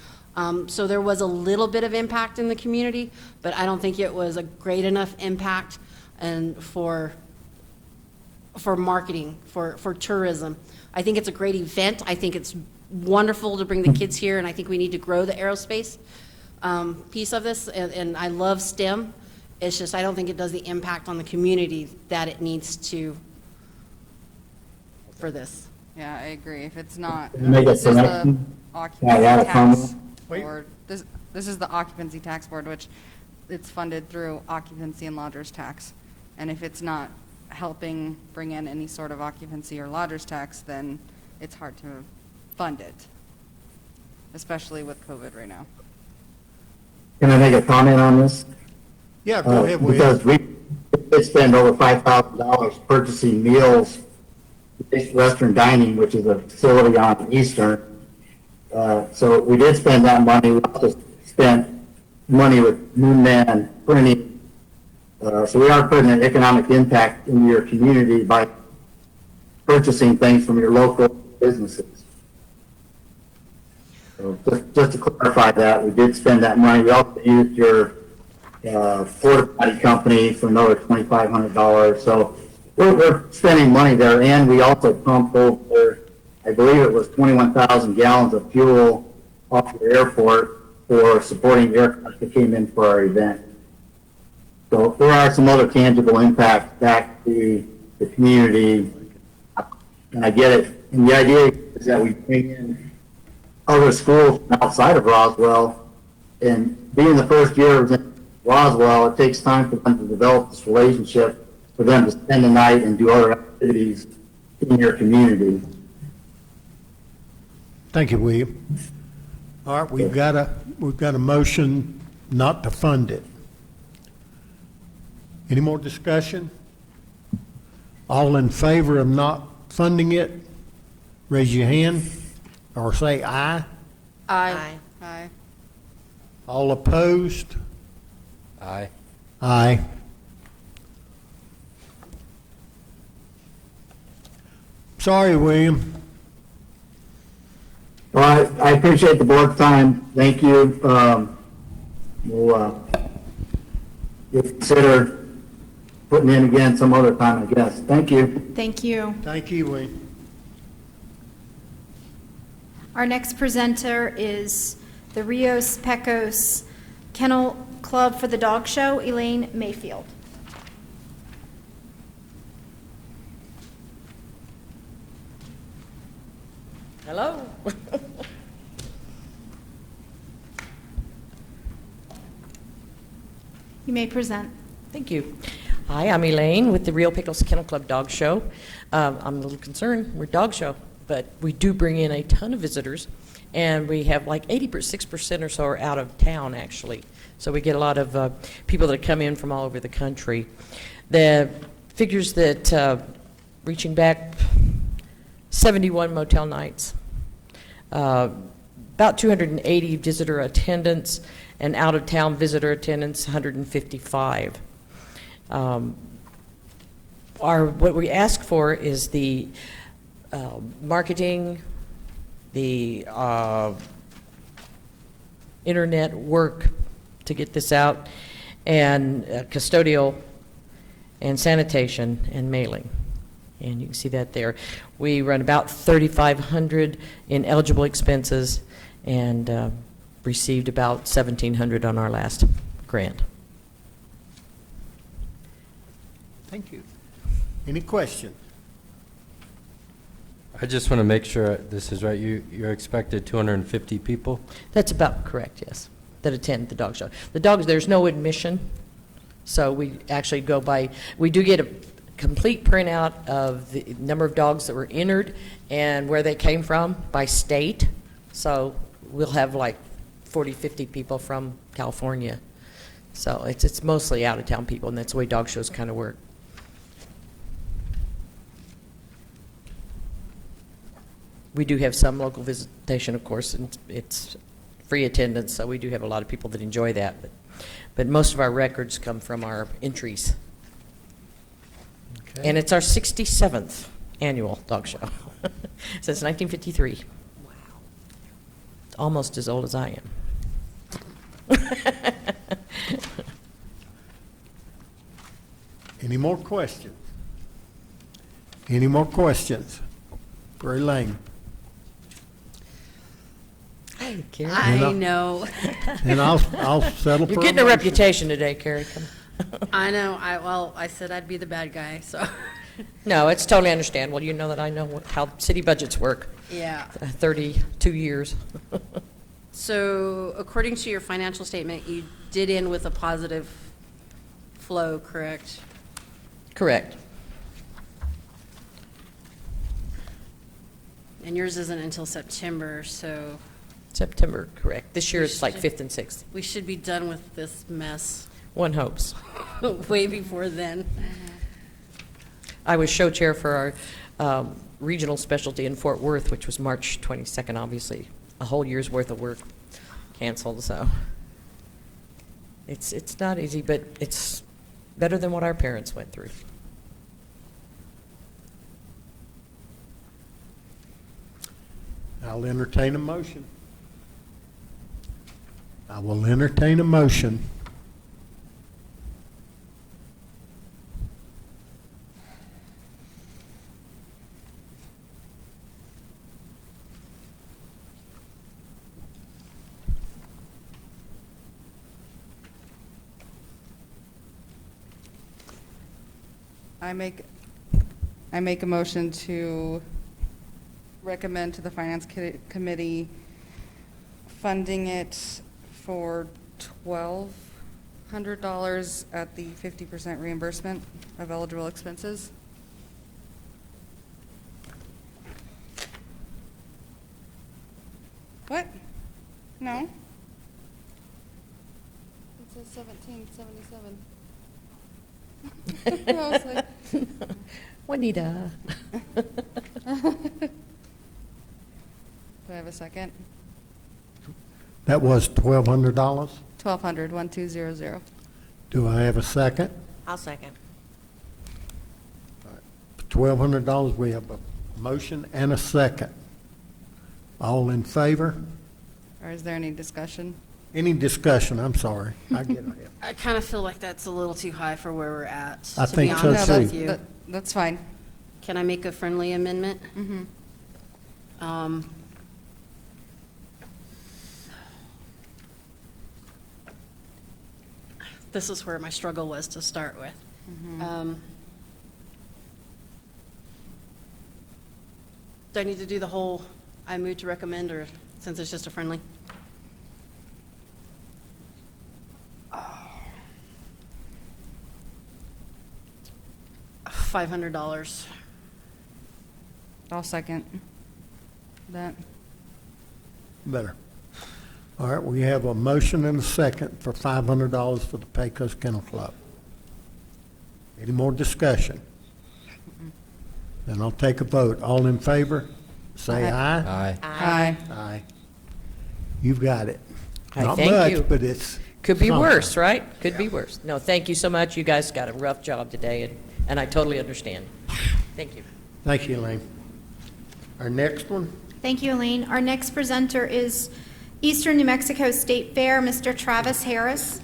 So there was a little bit of impact in the community, but I don't think it was a great enough impact and for marketing, for tourism. I think it's a great event. I think it's wonderful to bring the kids here, and I think we need to grow the aerospace piece of this, and I love STEM. It's just I don't think it does the impact on the community that it needs to for this. Yeah, I agree. If it's not, Can you make a this is the selection? occupancy Yeah, tax comment? board. This is the occupancy tax board, which it's funded through occupancy and lodgers tax. And if it's not helping bring in any sort of occupancy or lodgers tax, then it's hard to fund it, especially with COVID right now. Can I make a comment on this? Yeah, go ahead, Will. Because we did spend over $5,000 purchasing meals at Western Dining, which is a facility on Eastern. So we did spend that money. We also spent money with Moonman Printing. So we are putting an economic impact in your community by purchasing things from your local businesses. So just to clarify that, we did spend that money. We also used your porta potty company for another $2,500. So we're spending money there, and we also pumped over, I believe it was 21,000 gallons of fuel off the airport for supporting aircraft that came in for our event. So there are some other tangible impacts back to the community, and I get it. And the idea is that we bring in other schools outside of Roswell, and being the first year in Roswell, it takes time for them to develop this relationship, for them to spend the night and do other activities in your community. Thank you, William. All right, we've got a motion not to fund it. Any more discussion? All in favor of not funding it, raise your hand or say aye. Aye. Aye. All opposed? Aye. Aye. Sorry, William. Well, I appreciate the board's time. Thank you. We'll consider putting in again some other time, I guess. Thank you. Thank you. Thank you, William. Our next presenter is the Rios Pecos Kennel Club for the Dog Show, Elaine Mayfield. Hello. You may present. Thank you. Hi, I'm Elaine with the Rio Pecos Kennel Club Dog Show. I'm a little concerned, we're a dog show, but we do bring in a ton of visitors, and we have like 86% or so are out of town, actually. So we get a lot of people that come in from all over the country. The figures that, reaching back 71 motel nights, about 280 visitor attendance, and out-of-town visitor attendance, 155. What we ask for is the marketing, the internet work to get this out, and custodial and sanitation and mailing. And you can see that there. We run about $3,500 in eligible expenses, and received about $1,700 on our last grant. Thank you. Any questions? I just want to make sure this is right. You're expected 250 people? That's about correct, yes, that attend the dog show. The dogs, there's no admission, so we actually go by, we do get a complete printout of the number of dogs that were entered and where they came from by state. So we'll have like 40, 50 people from California. So it's mostly out-of-town people, and that's the way dog shows kind of work. We do have some local visitation, of course, and it's free attendance, so we do have a lot of people that enjoy that. But most of our records come from our entries. Okay. And it's our 67th annual dog show since 1953. Wow. Almost as old as I am. Any more questions? Any more questions for Elaine? Hey, Carrie. I know. And I'll settle for You're getting a motion. reputation today, Carrie. Come on. I know. I said I'd be the bad guy, so. No, it's totally understandable. You know that I know how city budgets work. Yeah. 32 years. So according to your financial statement, you did end with a positive flow, correct? Correct. And yours isn't until September, so September, correct. This year it's like should- 5th and 6th. we should be done with this mess One hopes. way before then. I was show chair for our regional specialty in Fort Worth, which was March 22nd, obviously. A whole year's worth of work canceled, so it's not easy, but it's better than what our parents went through. I'll entertain a motion. I will entertain a motion. I make a motion to recommend to the Finance Committee funding it for $1,200 at the 50% reimbursement of eligible expenses. What? No. It says 1777. I was like, Juanita. do I have a second? That was $1,200. 1,200, 1200. Do I have a second? I'll second. $1,200, we have a motion and a second. All in favor? Or is there any discussion? Any discussion? I'm sorry. I get ahead. I kind of feel like that's a little too high for where we're at, I to be think so, honest too. with you. That's fine. Can I make a friendly amendment? Mm-hmm. This is where my struggle was to start with. Do I need to do the whole, I move to recommend, or since it's just a friendly? $500. I'll second that. Better. All right, we have a motion and a second for $500 for the Pecos Kennel Club. Any more discussion? Then I'll take a vote. All in favor, say aye. Aye. Aye. Aye. You've got it. Aye, Not thank much, you. but it's Could be something. worse, right? Could be worse. No, thank you so much. You guys got a rough job today, and I totally understand. Thank you. Thank you, Elaine. Our next one? Thank you, Elaine. Our next presenter is Eastern New Mexico State Fair, Mr. Travis Harris.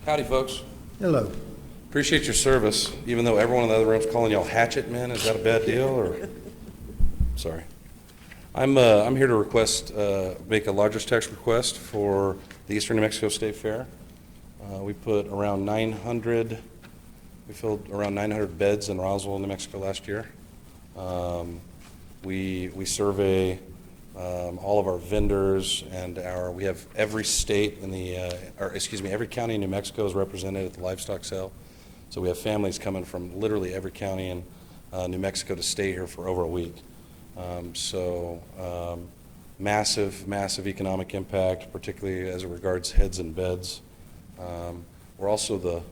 Howdy, folks. Hello. Appreciate your service, even though everyone in the other room's calling y'all hatchet men. Is that a bad deal, or? Sorry. I'm here to make a lodger's tax request for the Eastern New Mexico State Fair. We filled around 900 beds in Roswell, New Mexico last year. We survey all of our vendors, and we have every state every county in New Mexico is represented at the livestock sale. So we have families coming from literally every county in New Mexico to stay here for over a week. Massive economic impact, particularly as it regards heads and beds. We're also the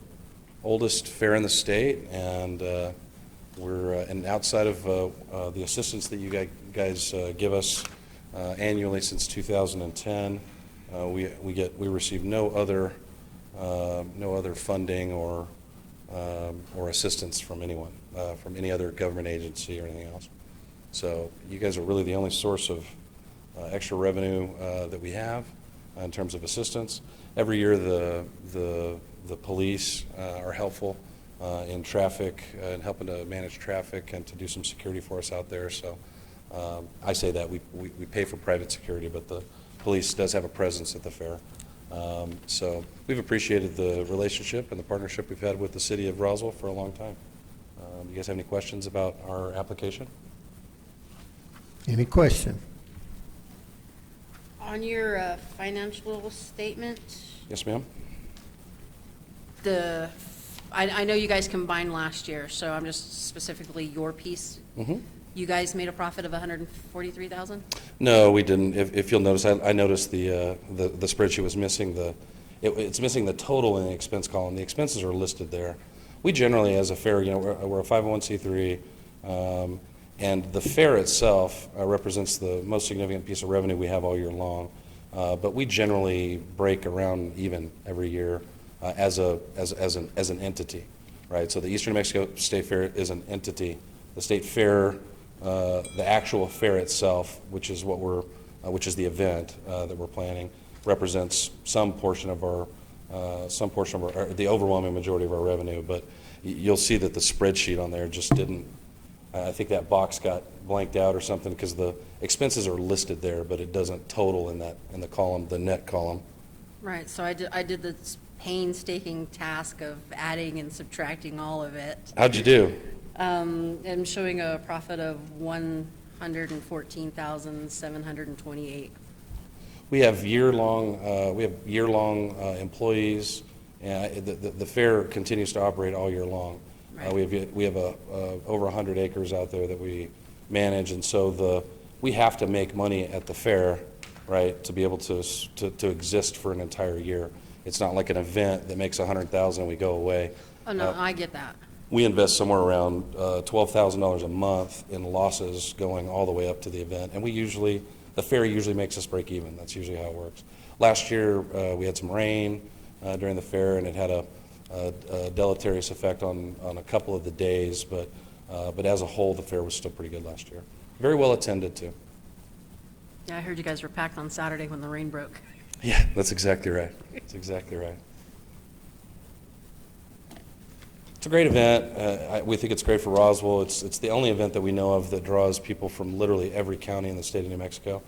oldest fair in the state, and and outside of the assistance that you guys give us annually since 2010, we receive no other funding or assistance from anyone, from any other government agency or anything else. So you guys are really the only source of extra revenue that we have in terms of assistance. Every year the police are helpful in traffic and helping to manage traffic and to do some security for us out there. So I say that we pay for private security, but the police does have a presence at the fair. So we've appreciated the relationship and the partnership we've had with the city of Roswell for a long time. You guys have any questions about our application? Any question? On your financial statement, Yes, ma'am. I know you guys combined last year, so I'm just specifically your piece. Mm-hmm. You guys made a profit of $143,000? No, we didn't. If you'll notice, I noticed the spreadsheet was missing it's missing the total in the expense column. The expenses are listed there. We generally, as a fair, we're a 501c3, and the fair itself represents the most significant piece of revenue we have all year long. But we generally break around even every year as an entity, right? So the Eastern New Mexico State Fair is an entity. The state fair, the actual fair itself, which is the event that we're planning, represents some portion of our, the overwhelming majority of our revenue. But you'll see that the spreadsheet on there just didn't. I think that box got blanked out or something because the expenses are listed there, but it doesn't total in the column, the net column. Right, so I did this painstaking task of adding and subtracting all of it. How'd you do? I'm showing a profit of $114,728. We have year-long employees, and the fair continues to operate all year long. Right. We have over 100 acres out there that we manage, and so we have to make money at the fair, right, to be able to exist for an entire year. It's not like an event that makes $100,000 and we go away. Oh, no, I get that. We invest somewhere around $12,000 a month in losses going all the way up to the event, and the fair usually makes us break even. That's usually how it works. Last year we had some rain during the fair, and it had a deleterious effect on a couple of the days, but as a whole, the fair was still pretty good last year. Very well attended too. Yeah, I heard you guys were packed on Saturday when the rain broke. Yeah, that's exactly right. That's exactly right. It's a great event. We think it's great for Roswell. It's the only event that we know of that draws people from literally every county in the state of New Mexico.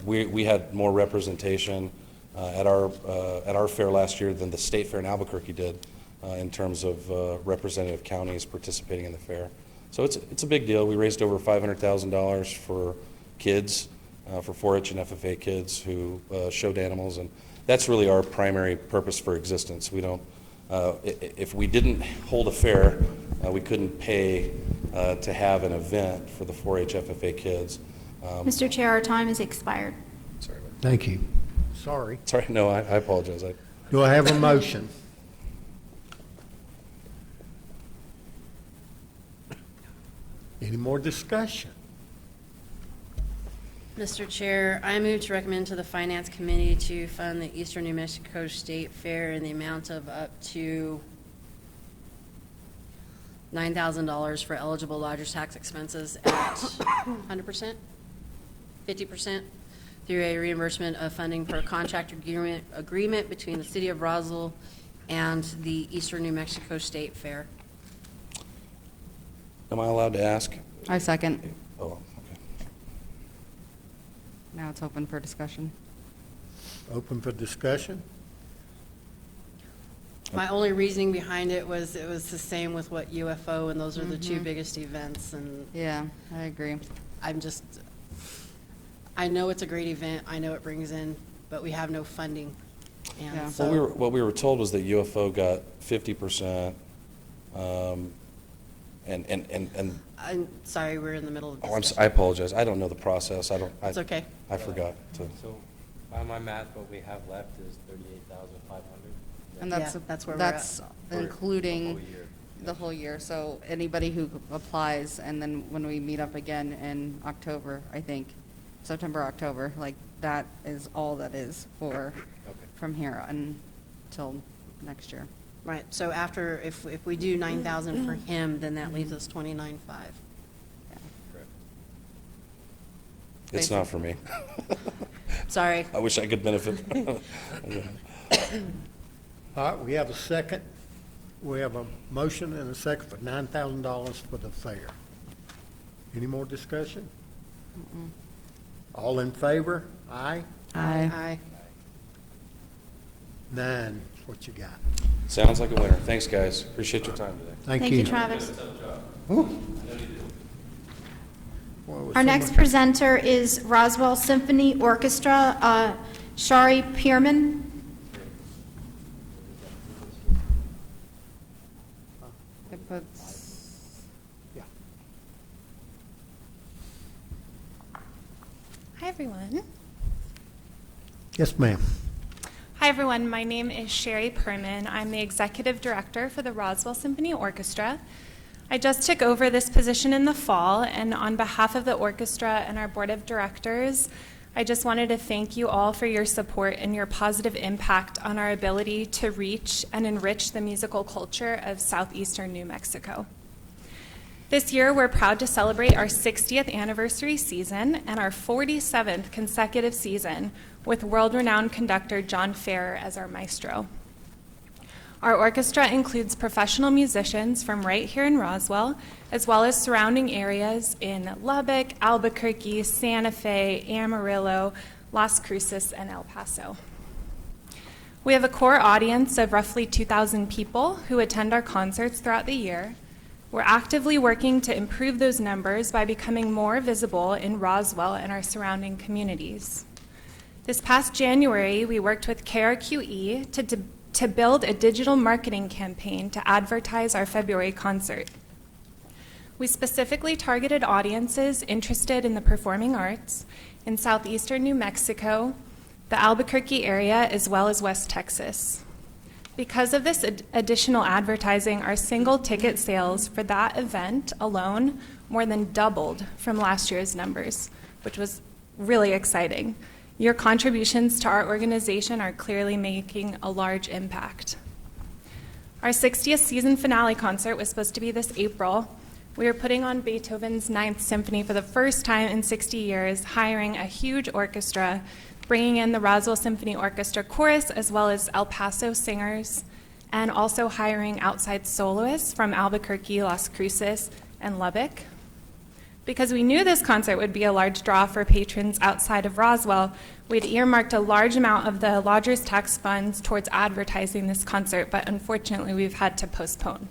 We had more representation at our fair last year than the state fair in Albuquerque did in terms of representative counties participating in the fair. So it's a big deal. We raised over $500,000 for kids, for 4-H and FFA kids who showed animals, and that's really our primary purpose for existence. We don't. If we didn't hold a fair, we couldn't pay to have an event for the 4-H FFA kids. Mr. Chair, our time has expired. Sorry. Thank you. Sorry. Sorry. No, I apologize. Do I have a motion? Any more discussion? Mr. Chair, I move to recommend to the Finance Committee to fund the Eastern New Mexico State Fair in the amount of up to $9,000 for eligible lodger's tax expenses at 100%, 50%, through a reimbursement of funding per contract agreement between the City of Roswell and the Eastern New Mexico State Fair. Am I allowed to ask? I second. Oh, okay. Now it's open for discussion. Open for discussion? My only reasoning behind it was the same with what UFO, and those are the two biggest events, and Yeah, I agree. I know it's a great event, I know it brings in, but we have no funding. And Yeah. so, What we were told was that UFO got 50%, and, I'm sorry, we're in the middle of oh, this. I apologize. I don't know the process. It's okay. I forgot to. So by my math, what we have left is 38,500. And Yeah, that's where we're at. including year. the whole year. So anybody who applies, and then when we meet up again in October, I think, September, October, like, that is all that is for, from here until next year. Right, so after, if we do 9,000 for him, then that leaves us 29,500. It's not for me. Sorry. I wish I could benefit. All right, we have a second. We have a motion and a second for $9,000 for the fair. Any more discussion? All in favor? Aye? Aye. 9, what you got? Sounds like a winner. Thanks, guys. Appreciate your time today. Thank you. Travis. Ooh. Boy, was Our next someone- presenter is Roswell Symphony Orchestra, Shari Pierman. It puts, Yeah. Hi, everyone. Yes, ma'am. Hi, everyone. My name is Sherry Perman. I'm the executive director for the Roswell Symphony Orchestra. I just took over this position in the fall, and on behalf of the orchestra and our board of directors, I just wanted to thank you all for your support and your positive impact on our ability to reach and enrich the musical culture of southeastern New Mexico. This year, we're proud to celebrate our 60th anniversary season and our 47th consecutive season with world-renowned conductor John Ferrer as our maestro. Our orchestra includes professional musicians from right here in Roswell, as well as surrounding areas in Lubbock, Albuquerque, Santa Fe, Amarillo, Las Cruces, and El Paso. We have a core audience of roughly 2,000 people who attend our concerts throughout the year. We're actively working to improve those numbers by becoming more visible in Roswell and our surrounding communities. This past January, we worked with KRQE to build a digital marketing campaign to advertise our February concert. We specifically targeted audiences interested in the performing arts in southeastern New Mexico, the Albuquerque area, as well as West Texas. Because of this additional advertising, our single ticket sales for that event alone more than doubled from last year's numbers, which was really exciting. Your contributions to our organization are clearly making a large impact. Our 60th season finale concert was supposed to be this April. We are putting on Beethoven's Ninth Symphony for the first time in 60 years, hiring a huge orchestra, bringing in the Roswell Symphony Orchestra chorus as well as El Paso singers, and also hiring outside soloists from Albuquerque, Las Cruces, and Lubbock. Because we knew this concert would be a large draw for patrons outside of Roswell, we'd earmarked a large amount of the lodger's tax funds towards advertising this concert, but unfortunately we've had to postpone.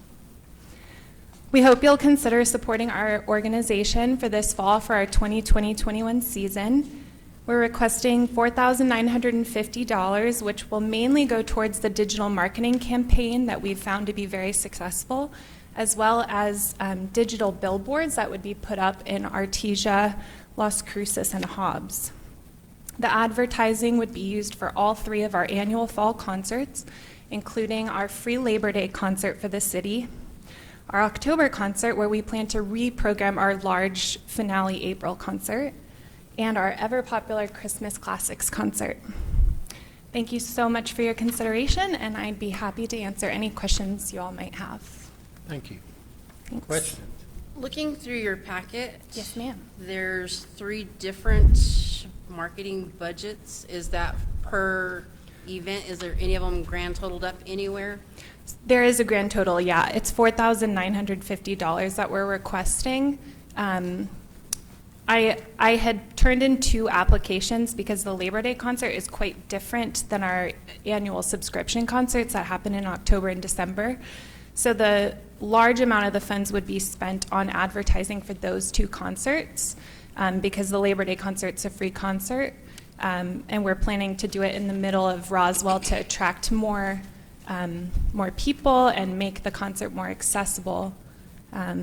We hope you'll consider supporting our organization for this fall for our 2020-21 season. We're requesting $4,950, which will mainly go towards the digital marketing campaign that we've found to be very successful, as well as digital billboards that would be put up in Artesia, Las Cruces, and Hobbs. The advertising would be used for all 3 of our annual fall concerts, including our free Labor Day concert for the city, our October concert where we plan to reprogram our large finale April concert, and our ever-popular Christmas Classics concert. Thank you so much for your consideration, and I'd be happy to answer any questions you all might have. Thank you. Thanks. Questions? Looking through your packet. Yes, ma'am. There's 3 different marketing budgets. Is that per event, is there any of them grand totaled up anywhere? There is a grand total, yeah. It's $4,950 that we're requesting. I had turned in 2 applications because the Labor Day concert is quite different than our annual subscription concerts that happen in October and December. So the large amount of the funds would be spent on advertising for those 2 concerts because the Labor Day concert's a free concert. And we're planning to do it in the middle of Roswell to attract more people and make the concert more accessible.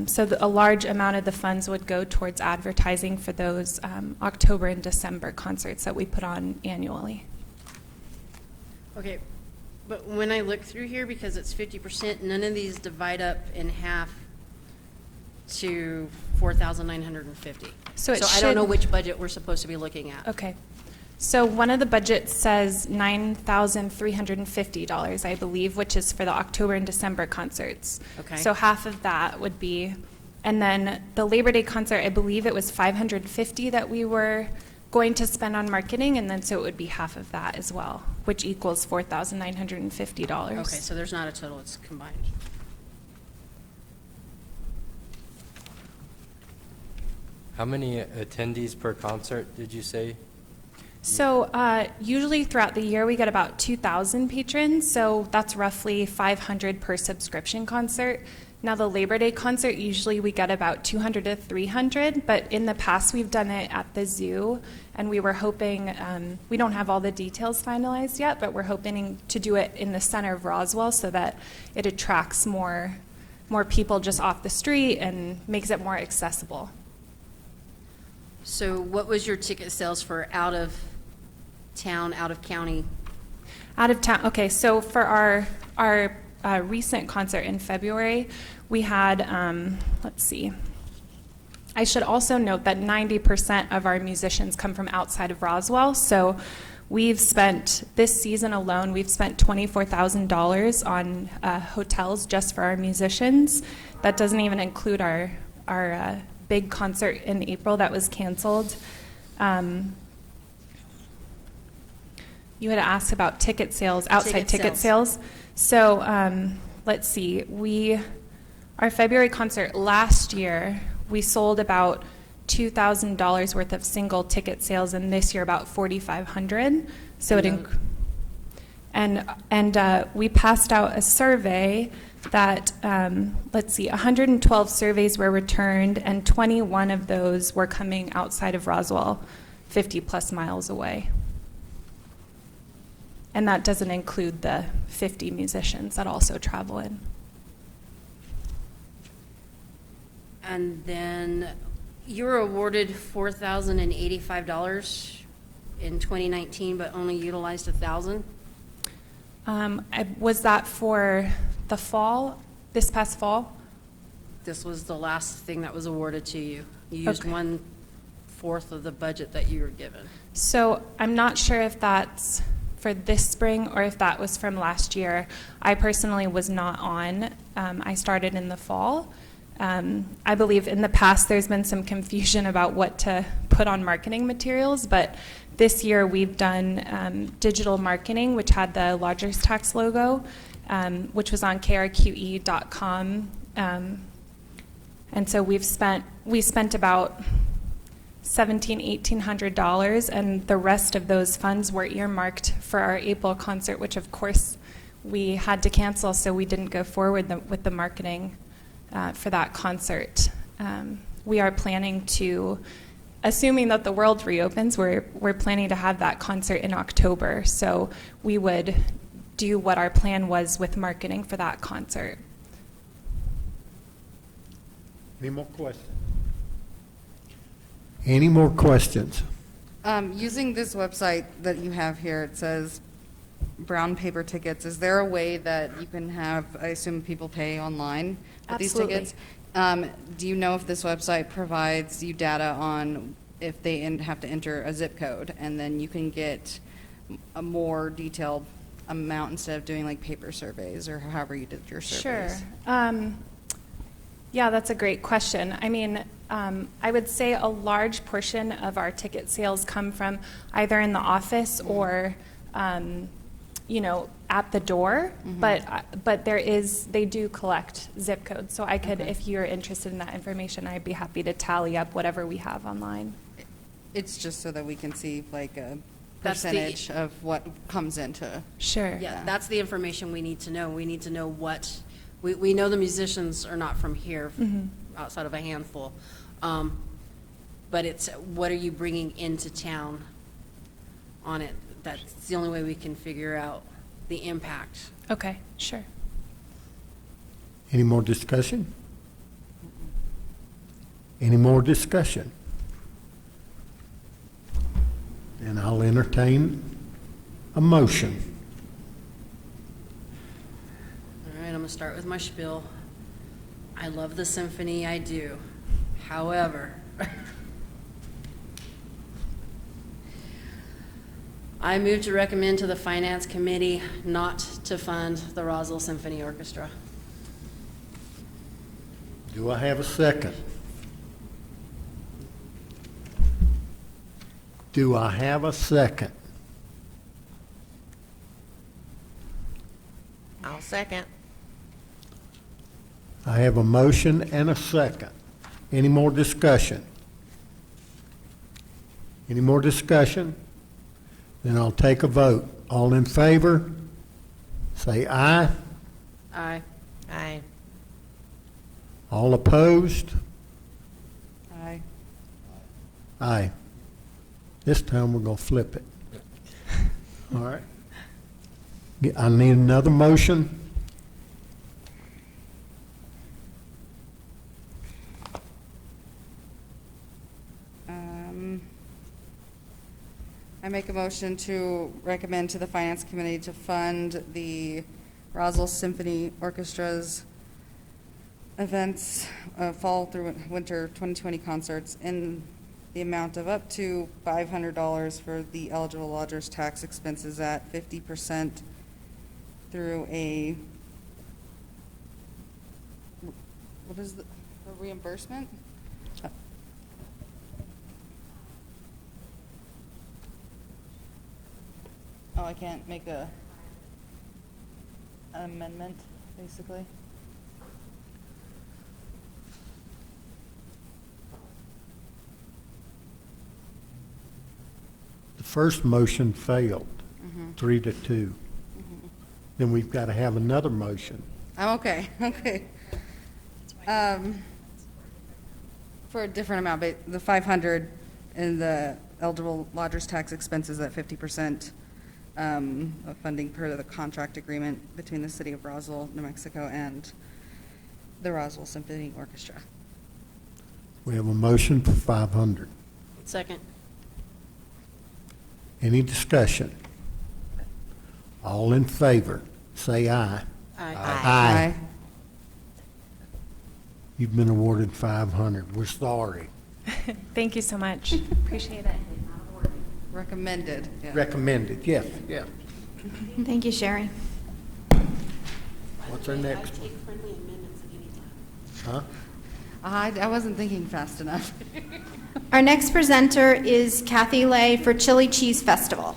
So a large amount of the funds would go towards advertising for those October and December concerts that we put on annually. Okay, but when I look through here, because it's 50%, none of these divide up in half to 4,950. So it I don't know should- which budget we're supposed to be looking at. Okay. So one of the budgets says $9,350, I believe, which is for the October and December concerts. Okay. So half of that would be, and then the Labor Day concert, I believe it was $550 that we were going to spend on marketing, and then so it would be half of that as well, which equals $4,950. Okay, so there's not a total, it's combined. How many attendees per concert did you say? So usually throughout the year, we get about 2,000 patrons, so that's roughly 500 per subscription concert. Now, the Labor Day concert, usually we get about 200 to 300, but in the past, we've done it at the zoo, and we were hoping, we don't have all the details finalized yet, but we're hoping to do it in the center of Roswell so that it attracts more people just off the street and makes it more accessible. So what was your ticket sales for out of town, out of county? Out of town, okay, so for our recent concert in February, we had, let's see. I should also note that 90% of our musicians come from outside of Roswell, so we've spent, this season alone, we've spent $24,000 on hotels just for our musicians. That doesn't even include our big concert in April that was canceled. You had asked about ticket sales, outside ticket sales. So let's see, our February concert last year, we sold about $2,000 worth of single ticket sales, and this year about $4,500. So we passed out a survey that, let's see, 112 surveys were returned, and 21 of those were coming outside of Roswell, 50 plus miles away. And that doesn't include the 50 musicians that also travel in. And then you were awarded $4,085 in 2019, but only utilized $1,000? Was that for the fall, this past fall? This was the last thing that was awarded to you. You used Okay. 1/4 of the budget that you were given. So I'm not sure if that's for this spring or if that was from last year. I personally was not on. I started in the fall. I believe in the past there's been some confusion about what to put on marketing materials, but this year we've done digital marketing, which had the lodger's tax logo, which was on krqe.com. And so we spent about $1,800, and the rest of those funds were earmarked for our April concert, which of course we had to cancel, so we didn't go forward with the marketing for that concert. We are planning to, assuming that the world reopens, we're planning to have that concert in October, so we would do what our plan was with marketing for that concert. Any more questions? Any more questions? Using this website that you have here, it says brown paper tickets. Is there a way that you can have, I assume people pay online with these Absolutely. tickets? Do you know if this website provides you data on if they have to enter a zip code, and then you can get a more detailed amount instead of doing like paper surveys or however you did your surveys? Sure. Yeah, that's a great question. I mean, I would say a large portion of our ticket sales come from either in the office or at the door, but they do collect zip codes. So I could, if you're interested in that information, I'd be happy to tally up whatever we have online. It's just so that we can see like a That's the- percentage of what comes into. Sure. Yeah, that's the information we need to know. We need to know what, we know the musicians are not from here, outside of a handful. But it's, what are you bringing into town on it? That's the only way we can figure out the impact. Okay, sure. Any more discussion? Any more discussion? And I'll entertain a motion. All right, I'm gonna start with my spiel. I love the symphony, I do. However, I move to recommend to the Finance Committee not to fund the Roswell Symphony Orchestra. Do I have a second? Do I have a second? I'll second. I have a motion and a second. Any more discussion? Any more discussion? Then I'll take a vote. All in favor, say aye. Aye. Aye. All opposed? Aye. Aye. This time we're going to flip it. All right. I need another motion. I make a motion to recommend to the Finance Committee to fund the Roswell Symphony Orchestra's events, fall through winter 2020 concerts in the amount of up to $500 for the eligible lodgers tax expenses at 50% through a, what is the, a reimbursement? Oh, I can't make an amendment, basically. The first motion failed, 3-2. Then we've got to have another motion. I'm okay, okay. For a different amount, but the 500 and the eligible lodgers tax expenses at 50% of funding per the contract agreement between the City of Roswell, New Mexico, and the Roswell Symphony Orchestra. We have a motion for 500. Second. Any discussion? All in favor, say aye. Aye. Aye. You've been awarded 500. We're sorry. Thank you so much. Appreciate it. Recommended. Yeah. Recommended, yes, yes. Thank you, Sherry. What's our next one? Take friendly amendments at any time. Huh? I wasn't thinking fast enough. Our next presenter is Kathy Lay for Chili Cheese Festival.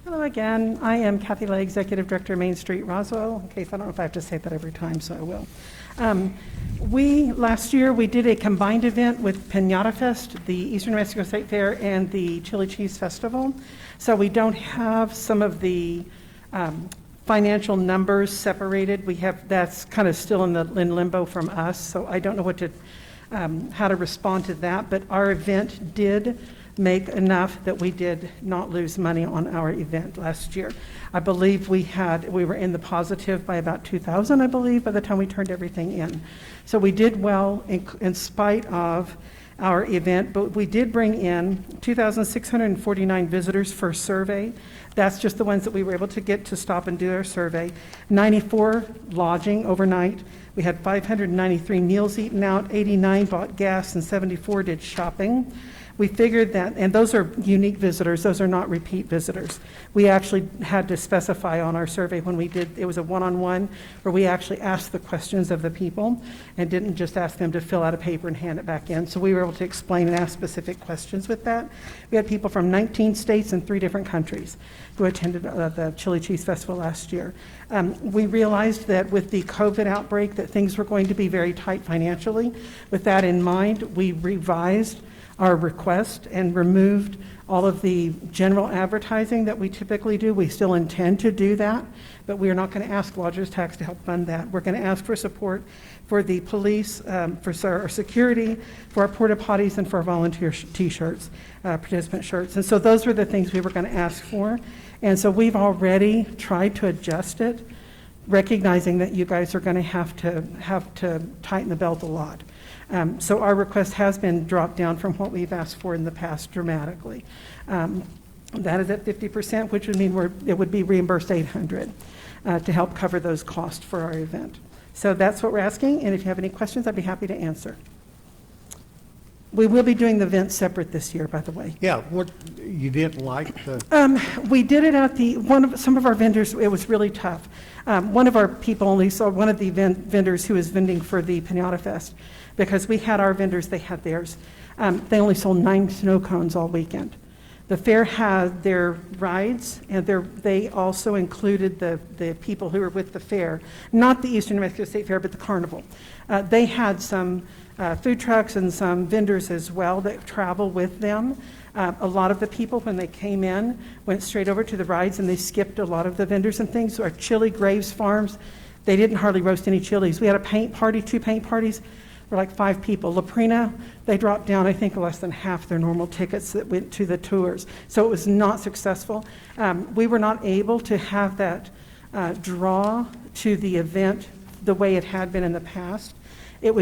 Hello again. I am Kathy Lay, Executive Director, Main Street, Roswell. In case I don't know if I have to say that every time, so I will. Last year, we did a combined event with Piñata Fest, the Eastern New Mexico State Fair, and the Chili Cheese Festival. So we don't have some of the financial numbers separated. We have, that's kind of still in limbo from us, so I don't know what to, how to respond to that. But our event did make enough that we did not lose money on our event last year. I believe we were in the positive by about 2,000, I believe, by the time we turned everything in. So we did well in spite of our event, but we did bring in 2,649 visitors for survey. That's just the ones that we were able to get to stop and do our survey. 94 lodging overnight. We had 593 meals eaten out, 89 bought gas, and 74 did shopping. We figured that, and those are unique visitors, those are not repeat visitors. We actually had to specify on our survey when we did, it was a one-on-one, where we actually asked the questions of the people and didn't just ask them to fill out a paper and hand it back in. So we were able to explain and ask specific questions with that. We had people from 19 states and 3 different countries who attended the Chili Cheese Festival last year. We realized that with the COVID outbreak that things were going to be very tight financially. With that in mind, we revised our request and removed all of the general advertising that we typically do. We still intend to do that, but we are not going to ask lodgers tax to help fund that. We're going to ask for support for the police, for our security, for our porta potties, and for our volunteer T-shirts, participant shirts. And so those were the things we were going to ask for. And so we've already tried to adjust it, recognizing that you guys are going to have to tighten the belt a lot. So our request has been dropped down from what we've asked for in the past dramatically. That is at 50%, which would mean it would be reimbursed $800 to help cover those costs for our event. So that's what we're asking, and if you have any questions, I'd be happy to answer. We will be doing the event separate this year, by the way. Yeah, what, you didn't like the... We did it at some of our vendors, it was really tough. One of our people only saw one of the vendors who was vending for the Piñata Fest, because we had our vendors, they had theirs. They only sold 9 snow cones all weekend. The fair had their rides, and they also included the people who were with the fair, not the Eastern New Mexico State Fair, but the carnival. They had some food trucks and some vendors as well that travel with them. A lot of the people, when they came in, went straight over to the rides, and they skipped a lot of the vendors and things. So our Chili Graves Farms, they didn't hardly roast any chilies. We had a paint party, 2 paint parties. We're like 5 people. La Prina, they dropped down, I think, less than half their normal tickets that went to the tours. So it was not successful. We were not able to have that draw to the event the way it had been in the past. It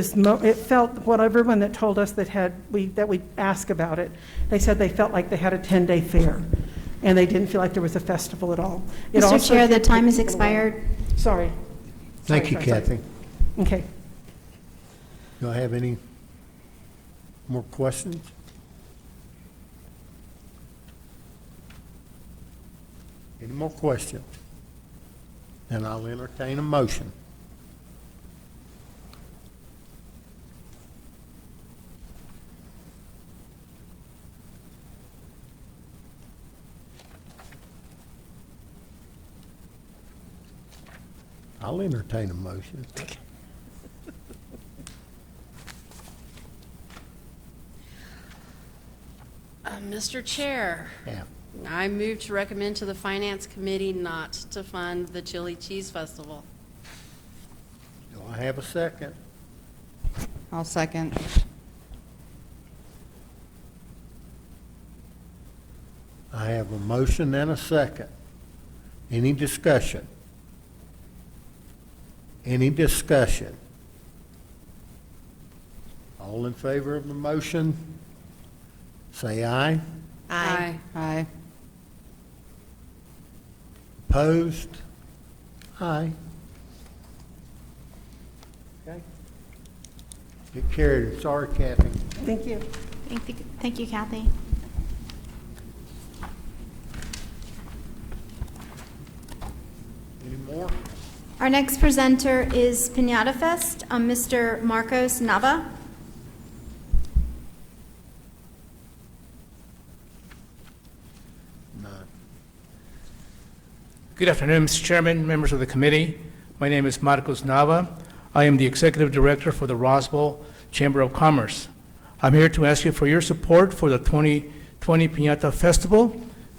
felt, what everyone that told us that we asked about it, they said they felt like they had a 10-day fair, and they didn't feel like there was a festival at all. Mr. Chair, the time has expired. Sorry. Thank you, Kathy. Okay. Do I have any more questions? Any more questions? Then I'll entertain a motion. I'll entertain a motion. Mr. Chair, Yeah. I move to recommend to the Finance Committee not to fund the Chili Cheese Festival. Do I have a second? I'll second. I have a motion and a second. Any discussion? Any discussion? All in favor of the motion, say aye. Aye. Aye. Opposed? Aye. Okay. Get carried. Sorry, Kathy. Thank you. Thank you, Kathy. Any more? Our next presenter is Piñata Fest, Mr. Marcos Nava. None. Good afternoon, Mr. Chairman, members of the committee. My name is Marcos Nava. I am the Executive Director for the Roswell Chamber of Commerce. I'm here to ask you for your support for the 2020 Piñata Festival,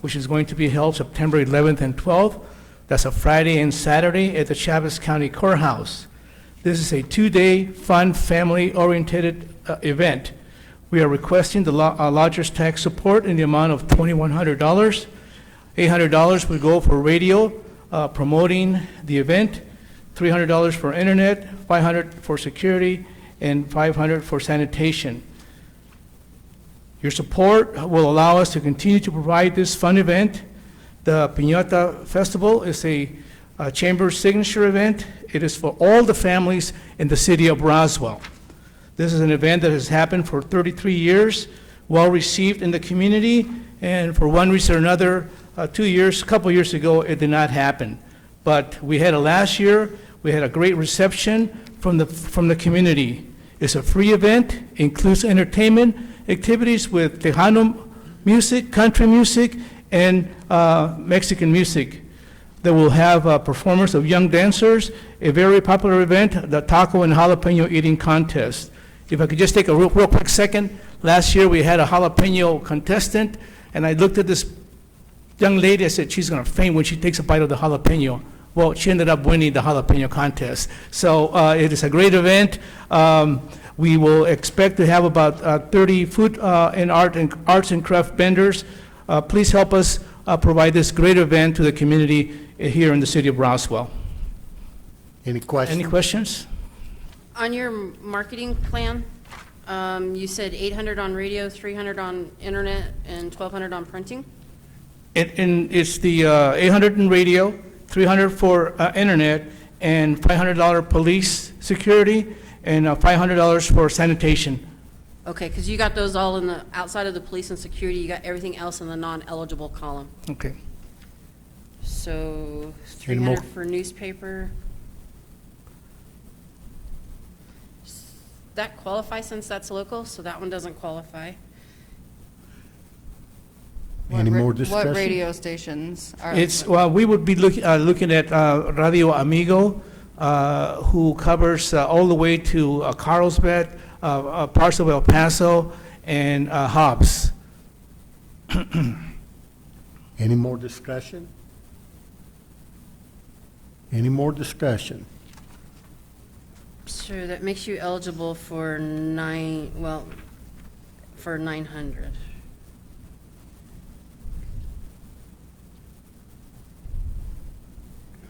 which is going to be held September 11th and 12th. That's a Friday and Saturday at the Chavez County Courthouse. This is a 2-day, fun, family-oriented event. We are requesting the lodgers tax support in the amount of $2,100. $800 will go for radio promoting the event, $300 for internet, $500 for security, and $500 for sanitation. Your support will allow us to continue to provide this fun event. The Piñata Festival is a chamber signature event. It is for all the families in the city of Roswell. This is an event that has happened for 33 years. well received in the community, and for one reason or another, a couple years ago, it did not happen. But we had it last year. We had a great reception from the community. It's a free event, includes entertainment activities with Tejano music, country music, and Mexican music. They will have a performance of young dancers, a very popular event, the taco and jalapeno eating contest. If I could just take a real quick second. Last year, we had a jalapeno contestant, and I looked at this young lady, I said, she's going to faint when she takes a bite of the jalapeno. Well, she ended up winning the jalapeno contest. So it is a great event. We will expect to have about 30 food and arts and craft vendors. Please help us provide this great event to the community here in the city of Roswell. Any questions? Any questions? On your marketing plan, you said 800 on radio, 300 on internet, and 1,200 on printing? And it's the 800 in radio, 300 for internet, and $500 police security, and $500 for sanitation. Okay, because you got those all in the, outside of the police and security, you got everything else in the non-eligible column. Okay. So Any more? 300 for newspaper. That qualifies since that's local, so that one doesn't qualify. Any more discussion? What radio stations are? Well, we would be looking at Radio Amigo, who covers all the way to Carlsbad, parts of El Paso, and Hobbs. Any more discussion? Any more discussion? Sure, that makes you eligible for for 900.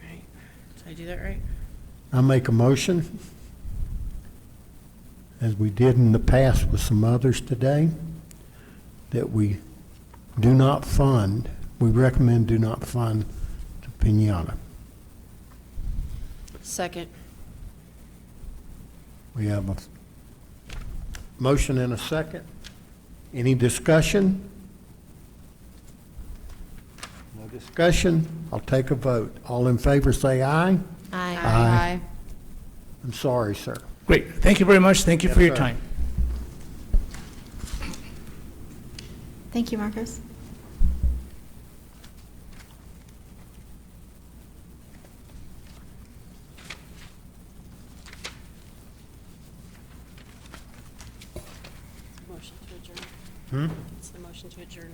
Right, did I do that right? I make a motion, as we did in the past with some others today, that we recommend do not fund the Piñata. Second. We have a motion and a second. Any discussion? No discussion. I'll take a vote. All in favor say aye. Aye. Aye. I'm sorry, sir. Great. Thank you very much. Thank you Yes, for your sir. time. Thank you, Marcos. Motion to adjourn. Hmm? It's the motion to adjourn.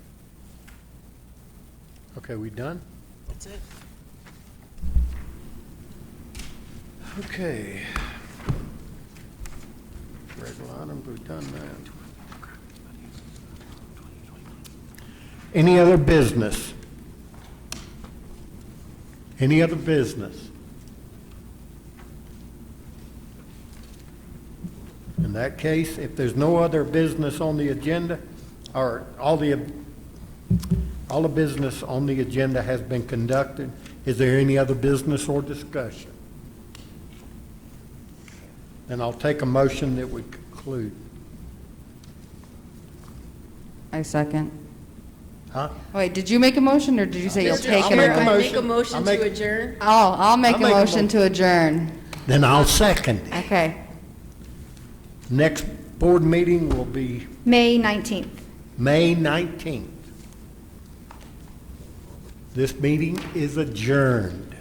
Okay, we done? That's it. Okay. Regular items, we've done that. Any other business? Any other business? In that case, if there's no other business on the agenda, or all the business on the agenda has been conducted, is there any other business or discussion? Then I'll take a motion that we conclude. I second. Huh? Wait, did you make a motion, or did you say you'll take it? make or- a motion. Make a motion I'll make- to adjourn. I'll make I'll a make a motion to adjourn. Then I'll second. Okay. Next board meeting will be May 19th. May 19th. This meeting is adjourned.